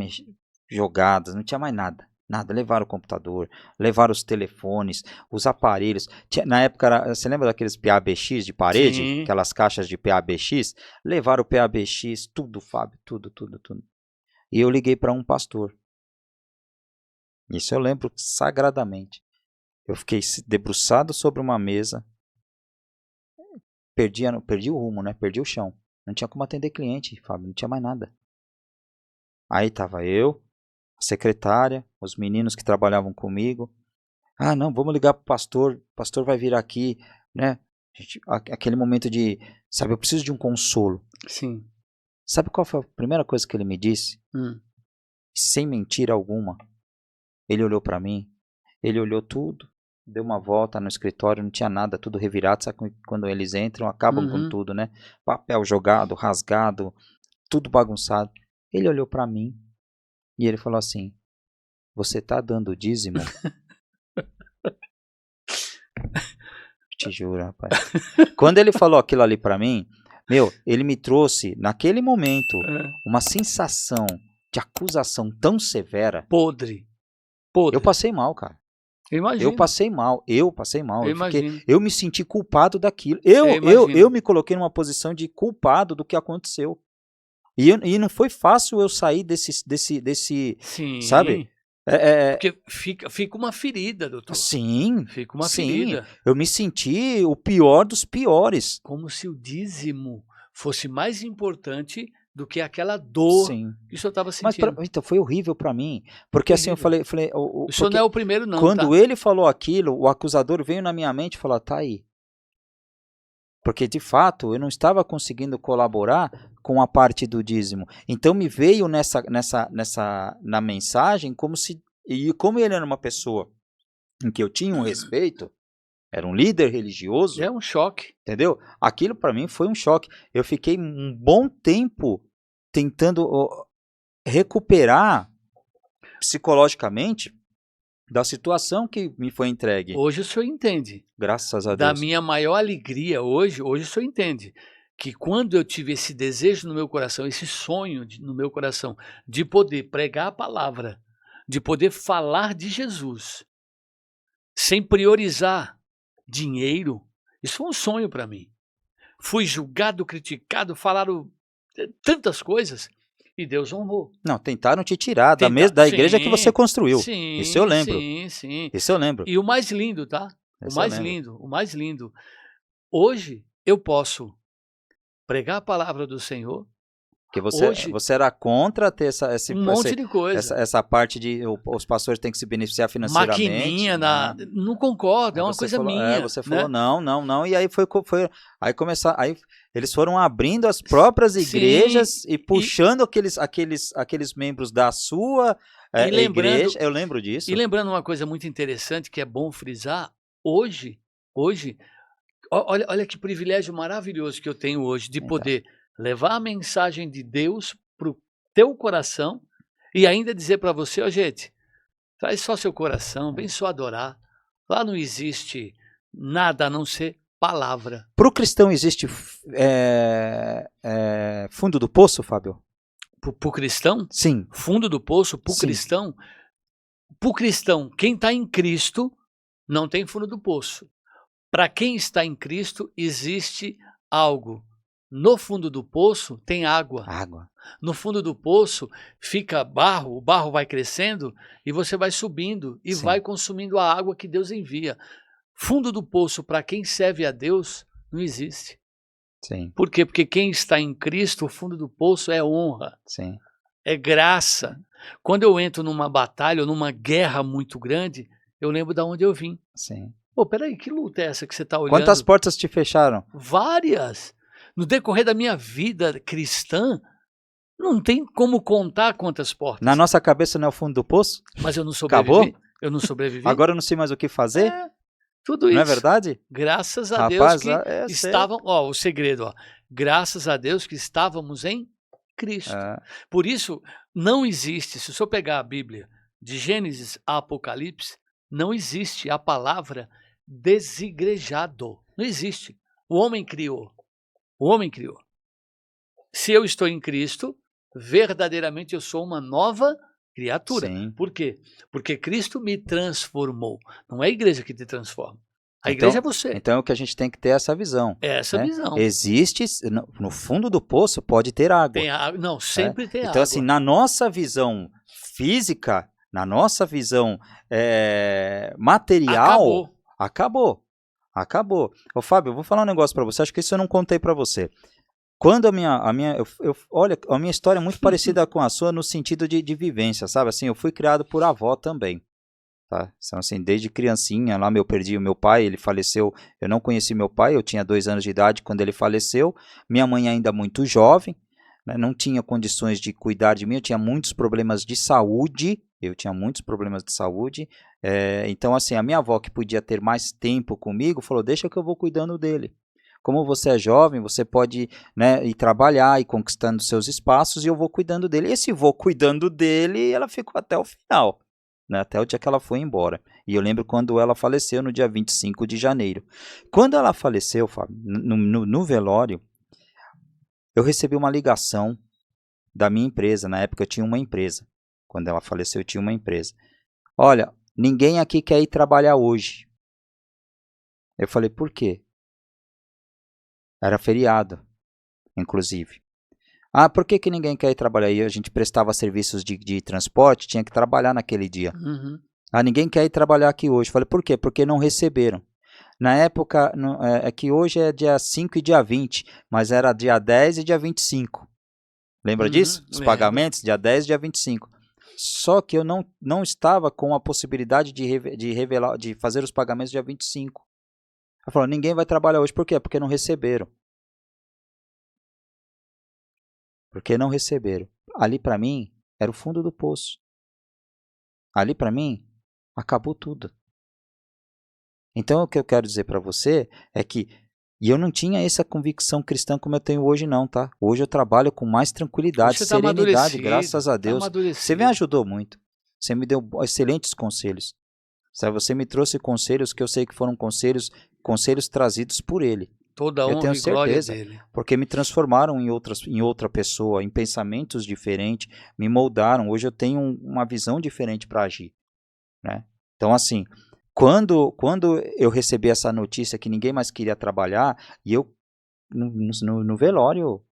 jogadas, não tinha mais nada. Nada. Levaram o computador, levaram os telefones, os aparelhos. Na época, você lembra daqueles PABX de parede? Sim. Aquelas caixas de PABX? Levaram o PABX, tudo, Fábio, tudo. E eu liguei para um pastor. Isso eu lembro sagradamente. Eu fiquei debruçado sobre uma mesa, perdi o rumo, né? Perdi o chão. Não tinha como atender cliente, Fábio, não tinha mais nada. Aí tava eu, a secretária, os meninos que trabalhavam comigo. Ah, não, vamos ligar pro pastor, o pastor vai vir aqui, né? Aquele momento de, sabe, eu preciso de um consolo. Sim. Sabe qual foi a primeira coisa que ele me disse? Sem mentira alguma. Ele olhou para mim, ele olhou tudo, deu uma volta no escritório, não tinha nada, tudo revirado. Sabe quando eles entram, acabam com tudo, né? Papel jogado, rasgado, tudo bagunçado. Ele olhou para mim e ele falou assim: você tá dando dízimo? Te juro, rapaz. Quando ele falou aquilo ali para mim, ele me trouxe, naquele momento, uma sensação de acusação tão severa. Podre. Eu passei mal, cara. Imagino. Eu passei mal. Imagino. Eu me senti culpado daquilo. Eu me coloquei numa posição de culpado do que aconteceu. E não foi fácil eu sair desse Sim. Sabe? Porque fica uma ferida, doutor. Sim. Fica uma ferida. Eu me senti o pior dos piores. Como se o dízimo fosse mais importante do que aquela dor que o senhor estava sentindo. Mas então foi horrível para mim. Porque assim, eu falei o senhor não é o primeiro, não. Quando ele falou aquilo, o acusador veio na minha mente e falou: tá aí. Porque de fato eu não estava conseguindo colaborar com a parte do dízimo. Então me veio na mensagem como se, e como ele era uma pessoa em que eu tinha um respeito, era um líder religioso. É um choque. Entendeu? Aquilo para mim foi um choque. Eu fiquei um bom tempo tentando recuperar psicologicamente da situação que me foi entregue. Hoje o senhor entende. Graças a Deus. Da minha maior alegria hoje o senhor entende que quando eu tive esse desejo no meu coração, esse sonho no meu coração de poder pregar a palavra, de poder falar de Jesus, sem priorizar dinheiro, isso foi um sonho para mim. Fui julgado, criticado, falaram tantas coisas e Deus honrou. Não, tentaram te tirar da igreja que você construiu. Sim, isso eu lembro. Sim. Isso eu lembro. E o mais lindo, tá? O mais lindo. Hoje eu posso pregar a palavra do Senhor. Porque você era contra ter monte de coisa. Essa parte de os pastores têm que se beneficiar financeiramente. Maquininha, não concordo, é uma coisa minha. Você falou, não, e aí aí eles foram abrindo as próprias igrejas e puxando aqueles membros da sua igreja. Eu lembro disso. E lembrando uma coisa muito interessante que é bom frisar, hoje, olha que privilégio maravilhoso que eu tenho hoje de poder levar a mensagem de Deus para o teu coração e ainda dizer para você, gente, traz só seu coração, vem só adorar. Lá não existe nada a não ser palavra. Para o cristão existe fundo do poço, Fábio? Para o cristão? Sim. Fundo do poço, para o cristão? Para o cristão, quem está em Cristo não tem fundo do poço. Para quem está em Cristo existe algo. No fundo do poço tem água. No fundo do poço fica barro, o barro vai crescendo e você vai subindo e vai consumindo a água que Deus envia. Fundo do poço para quem serve a Deus não existe. Sim. Por quê? Porque quem está em Cristo, o fundo do poço é honra. Sim. É graça. Quando eu entro numa batalha ou numa guerra muito grande, eu lembro de onde eu vim. Sim. Pô, peraí, que luta é essa que você está olhando? Quantas portas te fecharam? Várias. No decorrer da minha vida cristã, não tem como contar quantas portas. Na nossa cabeça não é o fundo do poço? Mas eu não sobrevivi. Acabou? Eu não sobrevivi. Agora eu não sei mais o que fazer? Tudo isso. Não é verdade? Graças a Deus que estavam... Ó, o segredo, graças a Deus que estávamos em Cristo. Por isso, não existe, se o senhor pegar a Bíblia, de Gênesis a Apocalipse, não existe a palavra desigrejado. Não existe. O homem criou. O homem criou. Se eu estou em Cristo, verdadeiramente eu sou uma nova criatura. Sim. Por quê? Porque Cristo me transformou. Não é a igreja que te transforma. A igreja é você. Então é o que a gente tem que ter essa visão. Essa visão. Existe, no fundo do poço pode ter água. Tem água. Não, sempre tem água. Então assim, na nossa visão física, na nossa visão material, acabou. Ô Fábio, eu vou falar um negócio pra você, acho que isso eu não contei pra você. Quando olha, a minha história é muito parecida com a sua no sentido de vivência, sabe? Assim, eu fui criado por avó também, tá? Então, assim, desde criancinha, lá eu perdi o meu pai, ele faleceu, eu não conheci meu pai, eu tinha 2 anos de idade quando ele faleceu, minha mãe ainda muito jovem, né, não tinha condições de cuidar de mim, eu tinha muitos problemas de saúde, então, assim, a minha avó que podia ter mais tempo comigo, falou, deixa que eu vou cuidando dele. Como você é jovem, você pode, né, ir trabalhar, ir conquistando seus espaços e eu vou cuidando dele. E esse vou cuidando dele, ela ficou até o final, né, até o dia que ela foi embora. E eu lembro quando ela faleceu, no dia 25 de janeiro. Quando ela faleceu, Fábio, no velório, eu recebi uma ligação da minha empresa. Na época eu tinha uma empresa. Quando ela faleceu, eu tinha uma empresa. Olha, ninguém aqui quer ir trabalhar hoje. Eu falei, por quê? Era feriado, inclusive. Ah, por que ninguém quer ir trabalhar? E a gente prestava serviços de transporte, tinha que trabalhar naquele dia. Uhum. Ah, ninguém quer ir trabalhar aqui hoje. Falei, por quê? Porque não receberam. Na época, é que hoje é dia 5 e dia 20, mas era dia 10 e dia 25. Lembra disso? Os Lembro. pagamentos, dia 10 e dia 25. Só que eu não estava com a possibilidade de fazer os pagamentos dia 25. Ela falou, ninguém vai trabalhar hoje. Por quê? Porque não receberam. Porque não receberam. Ali para mim, era o fundo do poço. Ali para mim, acabou tudo. Então, o que eu quero dizer para você é que e eu não tinha essa convicção cristã como eu tenho hoje não, tá? Hoje eu trabalho com mais tranquilidade, Você está serenidade, amadurecido, graças a está Deus. Você me amadurecido. ajudou muito. Você me deu excelentes conselhos. Sabe, você me trouxe conselhos que eu sei que foram conselhos trazidos por ele. Toda a Eu tenho honra e glória certeza, dele. porque me transformaram em outra pessoa, em pensamentos diferentes, me moldaram. Hoje eu tenho uma visão diferente para agir, né? Então, assim, quando eu recebi essa notícia que ninguém mais queria trabalhar, e eu, no velório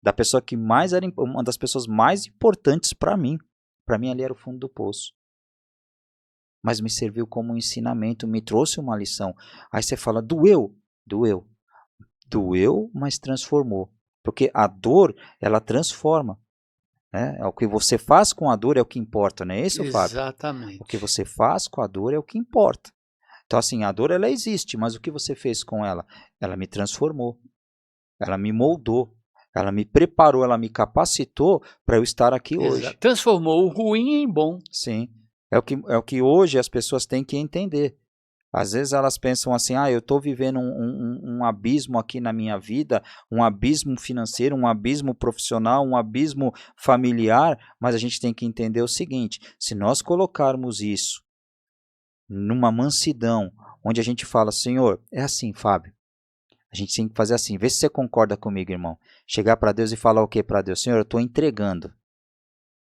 da pessoa que mais era uma das pessoas mais importantes para mim ali era o fundo do poço. Mas me serviu como um ensinamento, me trouxe uma lição. Aí você fala, doeu? Doeu. Doeu, mas transformou. Porque a dor, ela transforma. Né? É o que você faz com a dor é o que importa, não é isso, Fábio? O que Exatamente. você faz com a dor é o que importa. Então, assim, a dor ela existe, mas o que você fez com ela? Ela me transformou, ela me moldou, ela me preparou, ela me capacitou para eu estar aqui Exato. hoje. Transformou o ruim em bom. Sim, é o que hoje as pessoas têm que entender. Às vezes elas pensam assim, eu estou vivendo um abismo aqui na minha vida, um abismo financeiro, um abismo profissional, um abismo familiar, mas a gente tem que entender o seguinte, se nós colocarmos isso numa mansidão, onde a gente fala, Senhor, é assim, Fábio, a gente tem que fazer assim, vê se você concorda comigo, irmão. Chegar para Deus e falar o que para Deus? Senhor, eu estou entregando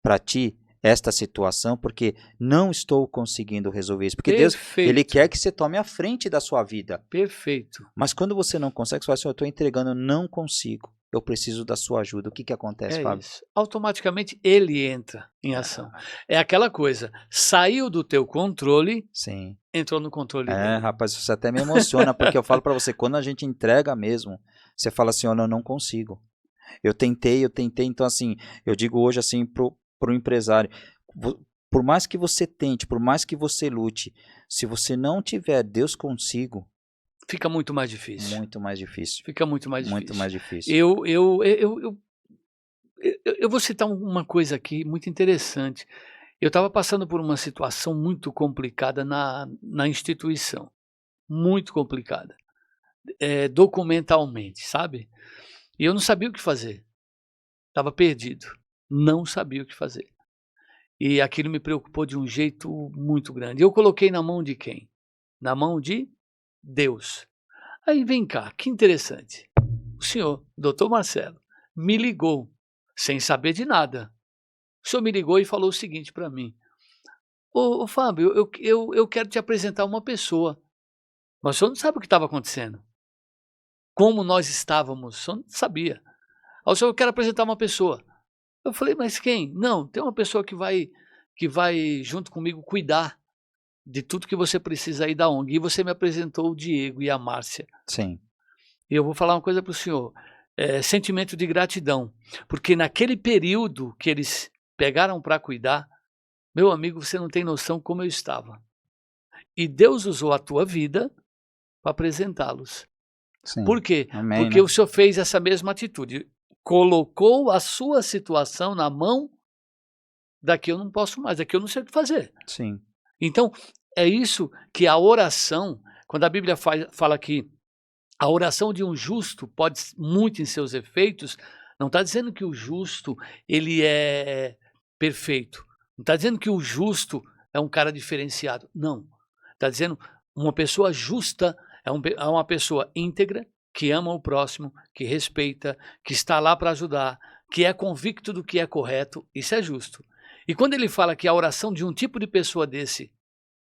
para Ti esta situação, porque não estou conseguindo resolver isso. Porque Deus, Ele Perfeito. quer que você tome a frente da sua vida. Perfeito. Mas quando você não consegue, você fala assim, eu estou entregando, não consigo. Eu preciso da sua ajuda. O que acontece, É Fábio? isso. Automaticamente ele entra em ação. É aquela coisa, saiu do teu controle, Sim. entrou no controle dele. Rapaz, você até me emociona, porque eu falo para você, quando a gente entrega mesmo, você fala assim, olha, eu não consigo. Eu tentei, então assim, eu digo hoje assim pro empresário, por mais que você tente, por mais que você lute, se você não tiver Deus consigo, Fica muito mais difícil. muito mais difícil, Fica muito mais muito difícil. mais difícil. Eu vou citar uma coisa aqui muito interessante. Eu estava passando por uma situação muito complicada na instituição, muito complicada, documentalmente, sabe. E eu não sabia o que fazer, estava perdido, não sabia o que fazer. E aquilo me preocupou de um jeito muito grande. Eu coloquei na mão de quem? Na mão de Deus. Aí vem cá, que interessante. O senhor, doutor Marcelo, me ligou, sem saber de nada. O senhor me ligou e falou o seguinte para mim: ô Fábio, eu quero te apresentar uma pessoa. Mas o senhor não sabe o que estava acontecendo. Como nós estávamos, o senhor não sabia. Aí o senhor, eu quero apresentar uma pessoa. Eu falei, mas quem? Não, tem uma pessoa que vai junto comigo cuidar de tudo que você precisa aí da ONG. E você me apresentou o Diego e a Márcia. Sim, E eu vou falar uma coisa para o senhor. sentimento de gratidão, porque naquele período que eles pegaram para cuidar, meu amigo, você não tem noção como eu estava. E Deus usou a tua vida para apresentá-los. Sim. Por quê? Amém, Porque né? o Senhor fez essa mesma atitude. Colocou a sua situação na mão, daqui eu não posso mais, daqui eu não sei o que fazer. Sim. Então, é isso que a oração, quando a Bíblia fala que a oração de um justo pode muito em seus efeitos, não está dizendo que o justo ele é perfeito. Não está dizendo que o justo é um cara diferenciado. Não. Está dizendo uma pessoa justa é uma pessoa íntegra, que ama o próximo, que respeita, que está lá para ajudar, que é convicto do que é correto. Isso é justo. E quando ele fala que a oração de um tipo de pessoa desse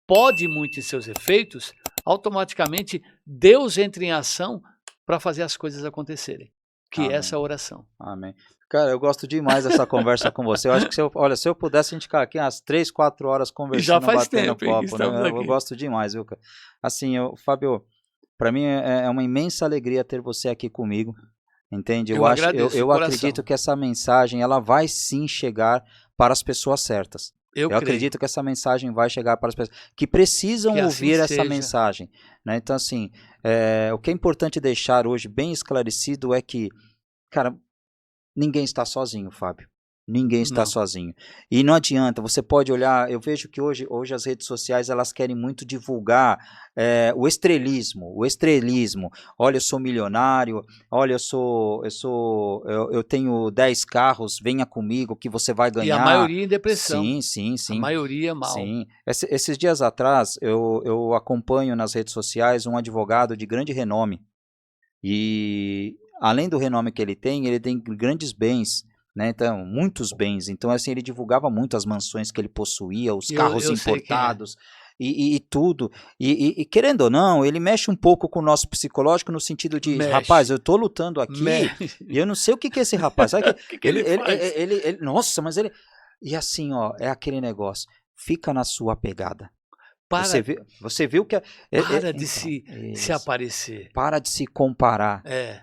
pode muito em seus efeitos, automaticamente Deus entra em ação para fazer as coisas acontecerem, que Amém. essa é a oração. Amém. Cara, eu gosto demais dessa conversa com você. Eu acho que se eu pudesse, a gente ficar aqui umas 3, 4 horas E já conversando, faz batendo tempo, hein, que papo, né? estamos Eu aqui. gosto demais, viu, cara? Assim, Fábio, para mim é uma imensa alegria ter você aqui comigo, entende? Eu agradeço, Eu coração. acredito que essa mensagem, ela vai sim chegar para as pessoas certas. Eu Eu creio. acredito que essa mensagem vai chegar para as pessoas que precisam Que assim ouvir essa seja. mensagem, né? Então, assim, o que é importante deixar hoje bem esclarecido é que, cara, ninguém está sozinho, Fábio. Ninguém está Não. sozinho. E não adianta, você pode olhar, eu vejo que hoje as redes sociais, elas querem muito divulgar o estrelismo. Olha, eu sou milionário, olha, eu tenho 10 carros, venha comigo que você vai ganhar. E a maioria em depressão. Sim. A maioria mal. Sim. Esses dias atrás, eu acompanho nas redes sociais um advogado de grande renome. E além do renome que ele tem grandes bens, né? Então, muitos bens. Então, assim, ele divulgava muito as mansões que ele possuía, os carros eu sei quem é. importados e tudo. E querendo ou não, ele mexe um pouco com o nosso psicológico no sentido de, Mexe. rapaz, eu tô lutando aqui e eu não sei o que é esse rapaz. Sabe que ele faz? nossa, mas ele... E assim, ó, é aquele negócio. Fica na sua pegada. Para, Você viu que... para de então, se aparecer. para de se comparar. É.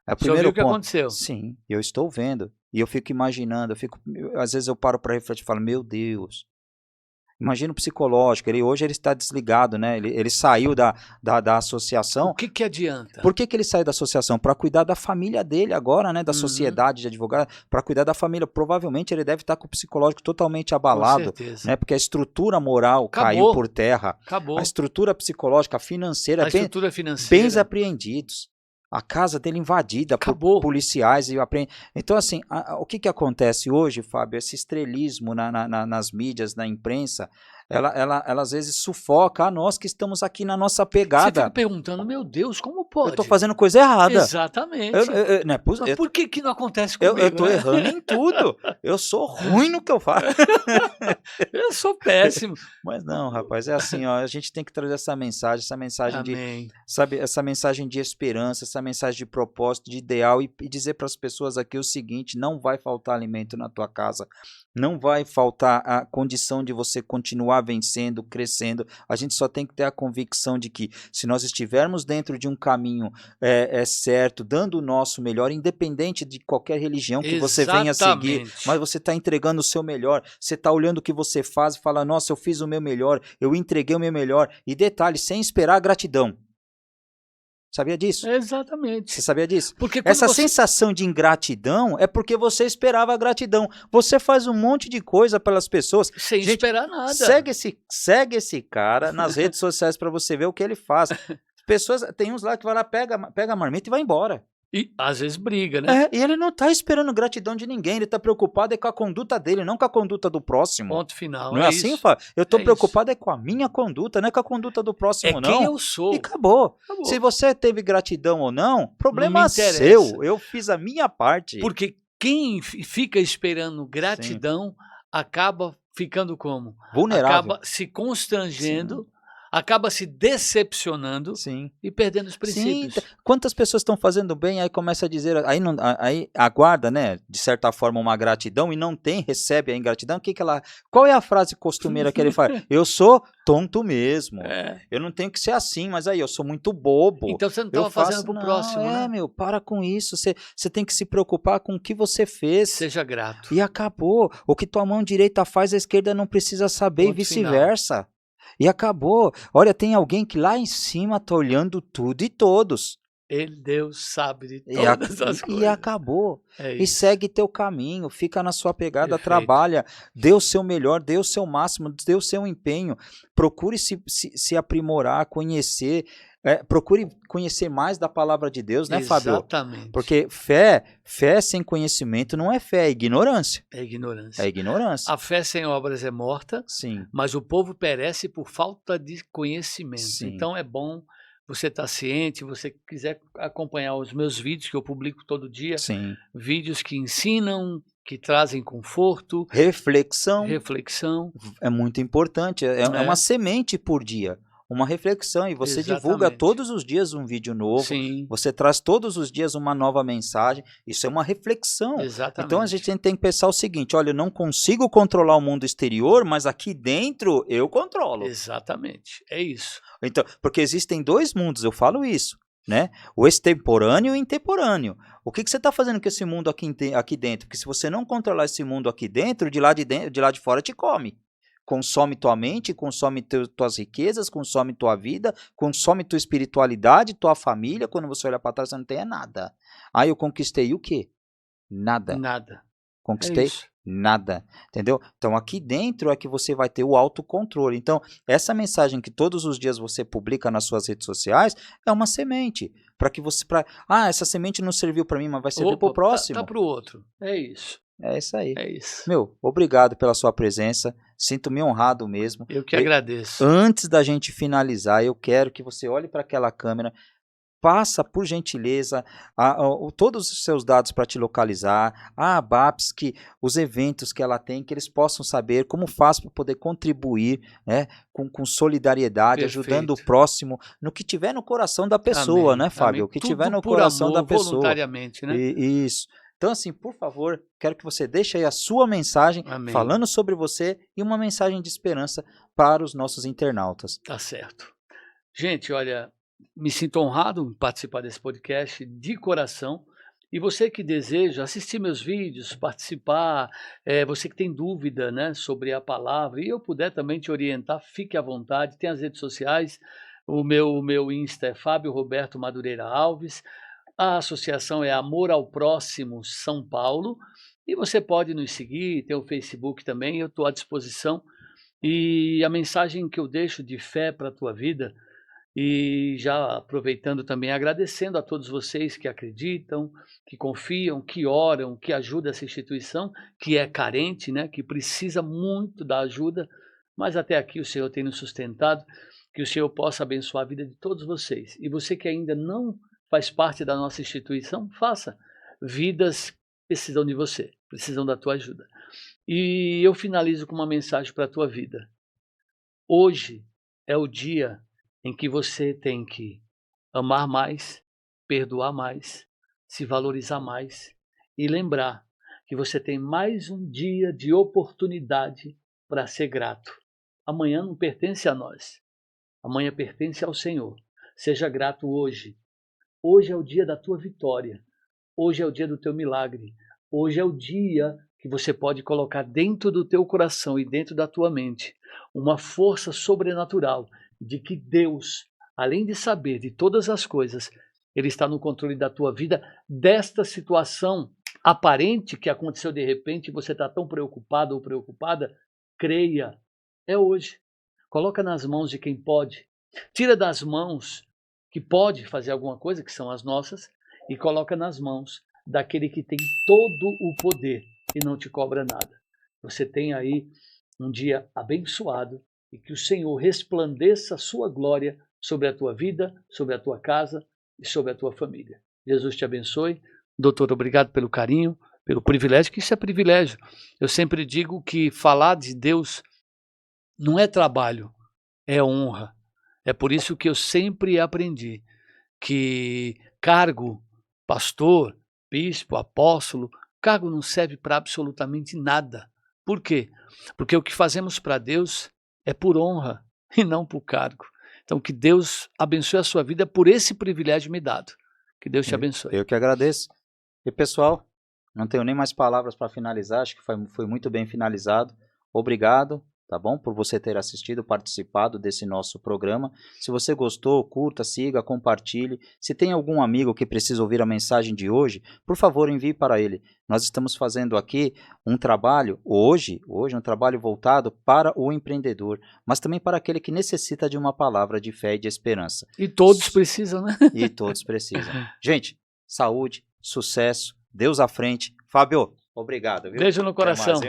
É o O senhor primeiro viu o que ponto. aconteceu? Sim, eu estou vendo. E eu fico imaginando, às vezes eu paro para refletir e falo, meu Deus. Imagina o psicológico, hoje ele está desligado, né? Ele saiu da associação. O que adianta? Por que ele saiu da associação? Para cuidar da família dele agora, né? Da sociedade de advogados, para cuidar da família. Provavelmente ele deve estar com o psicológico totalmente abalado, Com certeza. né? Porque a estrutura moral Acabou. caiu por terra. Acabou. A estrutura psicológica, financeira, A estrutura financeira. bens apreendidos. A casa dele invadida Acabou. por policiais. Então, assim, o que acontece hoje, Fábio? Esse estrelismo nas mídias, na imprensa, ela às vezes sufoca a nós que estamos aqui na nossa Você pegada. fica perguntando, meu Deus, como Eu pode? estou fazendo coisa errada. Exatamente. Mas por que não acontece comigo? Eu estou né? errando em tudo. Eu sou ruim no que eu faço. Eu sou péssimo. Mas não, rapaz, é assim, ó, a gente tem que trazer essa mensagem Amém. essa mensagem de esperança, essa mensagem de propósito, de ideal e dizer para as pessoas aqui o seguinte, não vai faltar alimento na tua casa, não vai faltar a condição de você continuar vencendo, crescendo, a gente só tem que ter a convicção de que se nós estivermos dentro de um caminho certo, dando o nosso melhor, independente de qualquer religião que você venha seguir, Exatamente. mas você está entregando o seu melhor, você está olhando o que você faz e fala, nossa, eu fiz o meu melhor, eu entreguei o meu melhor, e detalhe, sem esperar a gratidão. Sabia disso? Exatamente. Você sabia disso? Porque quando Essa sensação de ingratidão é porque você esperava a gratidão. Você faz um monte de coisa pelas pessoas. Sem Gente, esperar nada. Segue esse cara nas redes sociais para você ver o que ele faz. Pessoas, tem uns lá que vai lá, pega a marmita e vai embora. E às vezes briga, né? E ele não está esperando gratidão de ninguém, ele está preocupado com a conduta dele, não com a conduta do próximo. Ponto final. Não é assim, isso. Fábio? Eu estou É preocupado com a minha conduta, não é com a conduta do próximo, não. Quem eu sou. E acabou. Acabou. Se você teve gratidão ou não, problema Não me interessa. seu. Eu fiz a minha parte. Porque quem fica esperando gratidão acaba ficando como? Vulnerável. Acaba se constrangendo acaba se decepcionando Sim. e perdendo os Sim, princípios. quantas pessoas estão fazendo bem, aí começa a dizer, aí, não, aí aguarda, né, de certa forma uma gratidão e não tem, recebe a ingratidão, qual é a frase costumeira que ele fala? Eu sou tonto mesmo, É. eu não tenho que ser assim, mas aí eu sou muito bobo, Então você não eu estava fazendo faço, para o não, próximo, né? meu, para com isso, você tem que se preocupar com o que você fez. Seja grato. E acabou. O que tua mão direita faz, a esquerda não precisa saber Ponto e vice-versa. E acabou. Olha, tem alguém que lá em cima tá olhando tudo e todos. Deus sabe de E, a- todas as e coisas. acabou. É E isso. segue teu caminho, fica na sua pegada, Perfeito. trabalha, dê o seu melhor, dê o seu máximo, dê o seu empenho. Procure se aprimorar, conhecer. Procure conhecer mais da palavra de Deus, né, Fábio? Exatamente. Porque fé sem conhecimento não é fé, é ignorância. É ignorância. É ignorância. A fé sem obras é morta, Sim. mas o povo perece por falta de conhecimento. Sim. Então é bom você estar ciente, você quiser acompanhar os meus vídeos que eu publico todo dia, Sim. vídeos que ensinam, que trazem conforto, Reflexão reflexão. é muito importante, é É. uma semente por dia, uma reflexão, e você divulga Exatamente. todos os dias um vídeo novo, Sim, você traz todos os dias uma nova mensagem, isso é uma reflexão. Então a exatamente. gente tem que pensar o seguinte, olha, eu não consigo controlar o mundo exterior, mas aqui dentro eu controlo. Exatamente, é isso. Então, porque existem dois mundos, eu falo isso, né? O extemporâneo e o intemporâneo. O que você está fazendo com esse mundo aqui dentro? Porque se você não controlar esse mundo aqui dentro, de lá de fora te come. Consome tua mente, consome tuas riquezas, consome tua vida, consome tua espiritualidade, tua família. Quando você olha para trás, você não tem nada. Aí eu conquistei o quê? Nada. Nada. Conquistei isso. nada, entendeu? Então aqui dentro é que você vai ter o autocontrole. Então essa mensagem que todos os dias você publica nas suas redes sociais é uma semente para que você, essa semente não serviu para mim, mas vai servir para o próximo. Tá para o outro. É isso. É isso aí. É isso. Meu, obrigado pela sua presença. Sinto-me honrado mesmo. Eu que agradeço. Antes da gente finalizar, eu quero que você olhe para aquela câmera. Passa, por gentileza, todos os seus dados para te localizar, a ABAPS, os eventos que ela tem, que eles possam saber como faz para poder contribuir, né, com solidariedade, Perfeito. ajudando o próximo, no que tiver no coração da pessoa, Amém. né, Fábio? Amém. O que Tudo tiver no por coração amor, da pessoa. voluntariamente, né? Isso. Então, assim, por favor, quero que você deixe aí a sua mensagem, Amém. falando sobre você, e uma mensagem de esperança para os nossos internautas. Tá certo. Gente, olha, me sinto honrado em participar desse podcast de coração. E você que deseja assistir meus vídeos, participar, você que tem dúvida, né, sobre a palavra, e eu puder também te orientar, fique à vontade. Tem as redes sociais, o meu Insta é Fábio Roberto Madureira Alves, a associação é Amor ao Próximo São Paulo, e você pode nos seguir, tem o Facebook também, eu estou à disposição. E a mensagem que eu deixo de fé para a tua vida, e já aproveitando também, agradecendo a todos vocês que acreditam, que confiam, que oram, que ajudam essa instituição, que é carente, né, que precisa muito da ajuda, mas até aqui o Senhor tem nos sustentado, que o Senhor possa abençoar a vida de todos vocês. E você que ainda não faz parte da nossa instituição, faça. Vidas precisam de você, precisam da tua ajuda. E eu finalizo com uma mensagem para a tua vida. Hoje é o dia em que você tem que amar mais, perdoar mais, se valorizar mais e lembrar que você tem mais um dia de oportunidade para ser grato. Amanhã não pertence a nós, amanhã pertence ao Senhor. Seja grato hoje. Hoje é o dia da tua vitória, hoje é o dia do teu milagre, hoje é o dia que você pode colocar dentro do teu coração e dentro da tua mente uma força sobrenatural de que Deus, além de saber de todas as coisas, Ele está no controle da tua vida, desta situação aparente que aconteceu de repente, você está tão preocupado ou preocupada, creia, é hoje. Coloca nas mãos de quem pode, tira das mãos que pode fazer alguma coisa, que são as nossas, e coloca nas mãos daquele que tem todo o poder e não te cobra nada. Você tem aí um dia abençoado e que o Senhor resplandeça a sua glória sobre a tua vida, sobre a tua casa e sobre a tua família. Jesus te abençoe. Doutor, obrigado pelo carinho, pelo privilégio, que isso é privilégio. Eu sempre digo que falar de Deus não é trabalho, é honra. É por isso que eu sempre aprendi que cargo, pastor, bispo, apóstolo, cargo não serve para absolutamente nada. Por quê? Porque o que fazemos para Deus é por honra e não por cargo. Então, que Deus abençoe a sua vida por esse privilégio me dado. Que Deus te abençoe. Eu que agradeço. E pessoal, não tenho nem mais palavras para finalizar, acho que foi muito bem finalizado. Obrigado, tá bom? Por você ter assistido, participado desse nosso programa. Se você gostou, curta, siga, compartilhe. Se tem algum amigo que precisa ouvir a mensagem de hoje, por favor, envie para ele. Nós estamos fazendo aqui um trabalho, hoje um trabalho voltado para o empreendedor, mas também para aquele que necessita de uma palavra de fé e de esperança. E todos precisam, né? E todos precisam. Gente, saúde, sucesso, Deus à frente. Fábio, obrigado. Viu? Beijo no coração.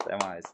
Até mais.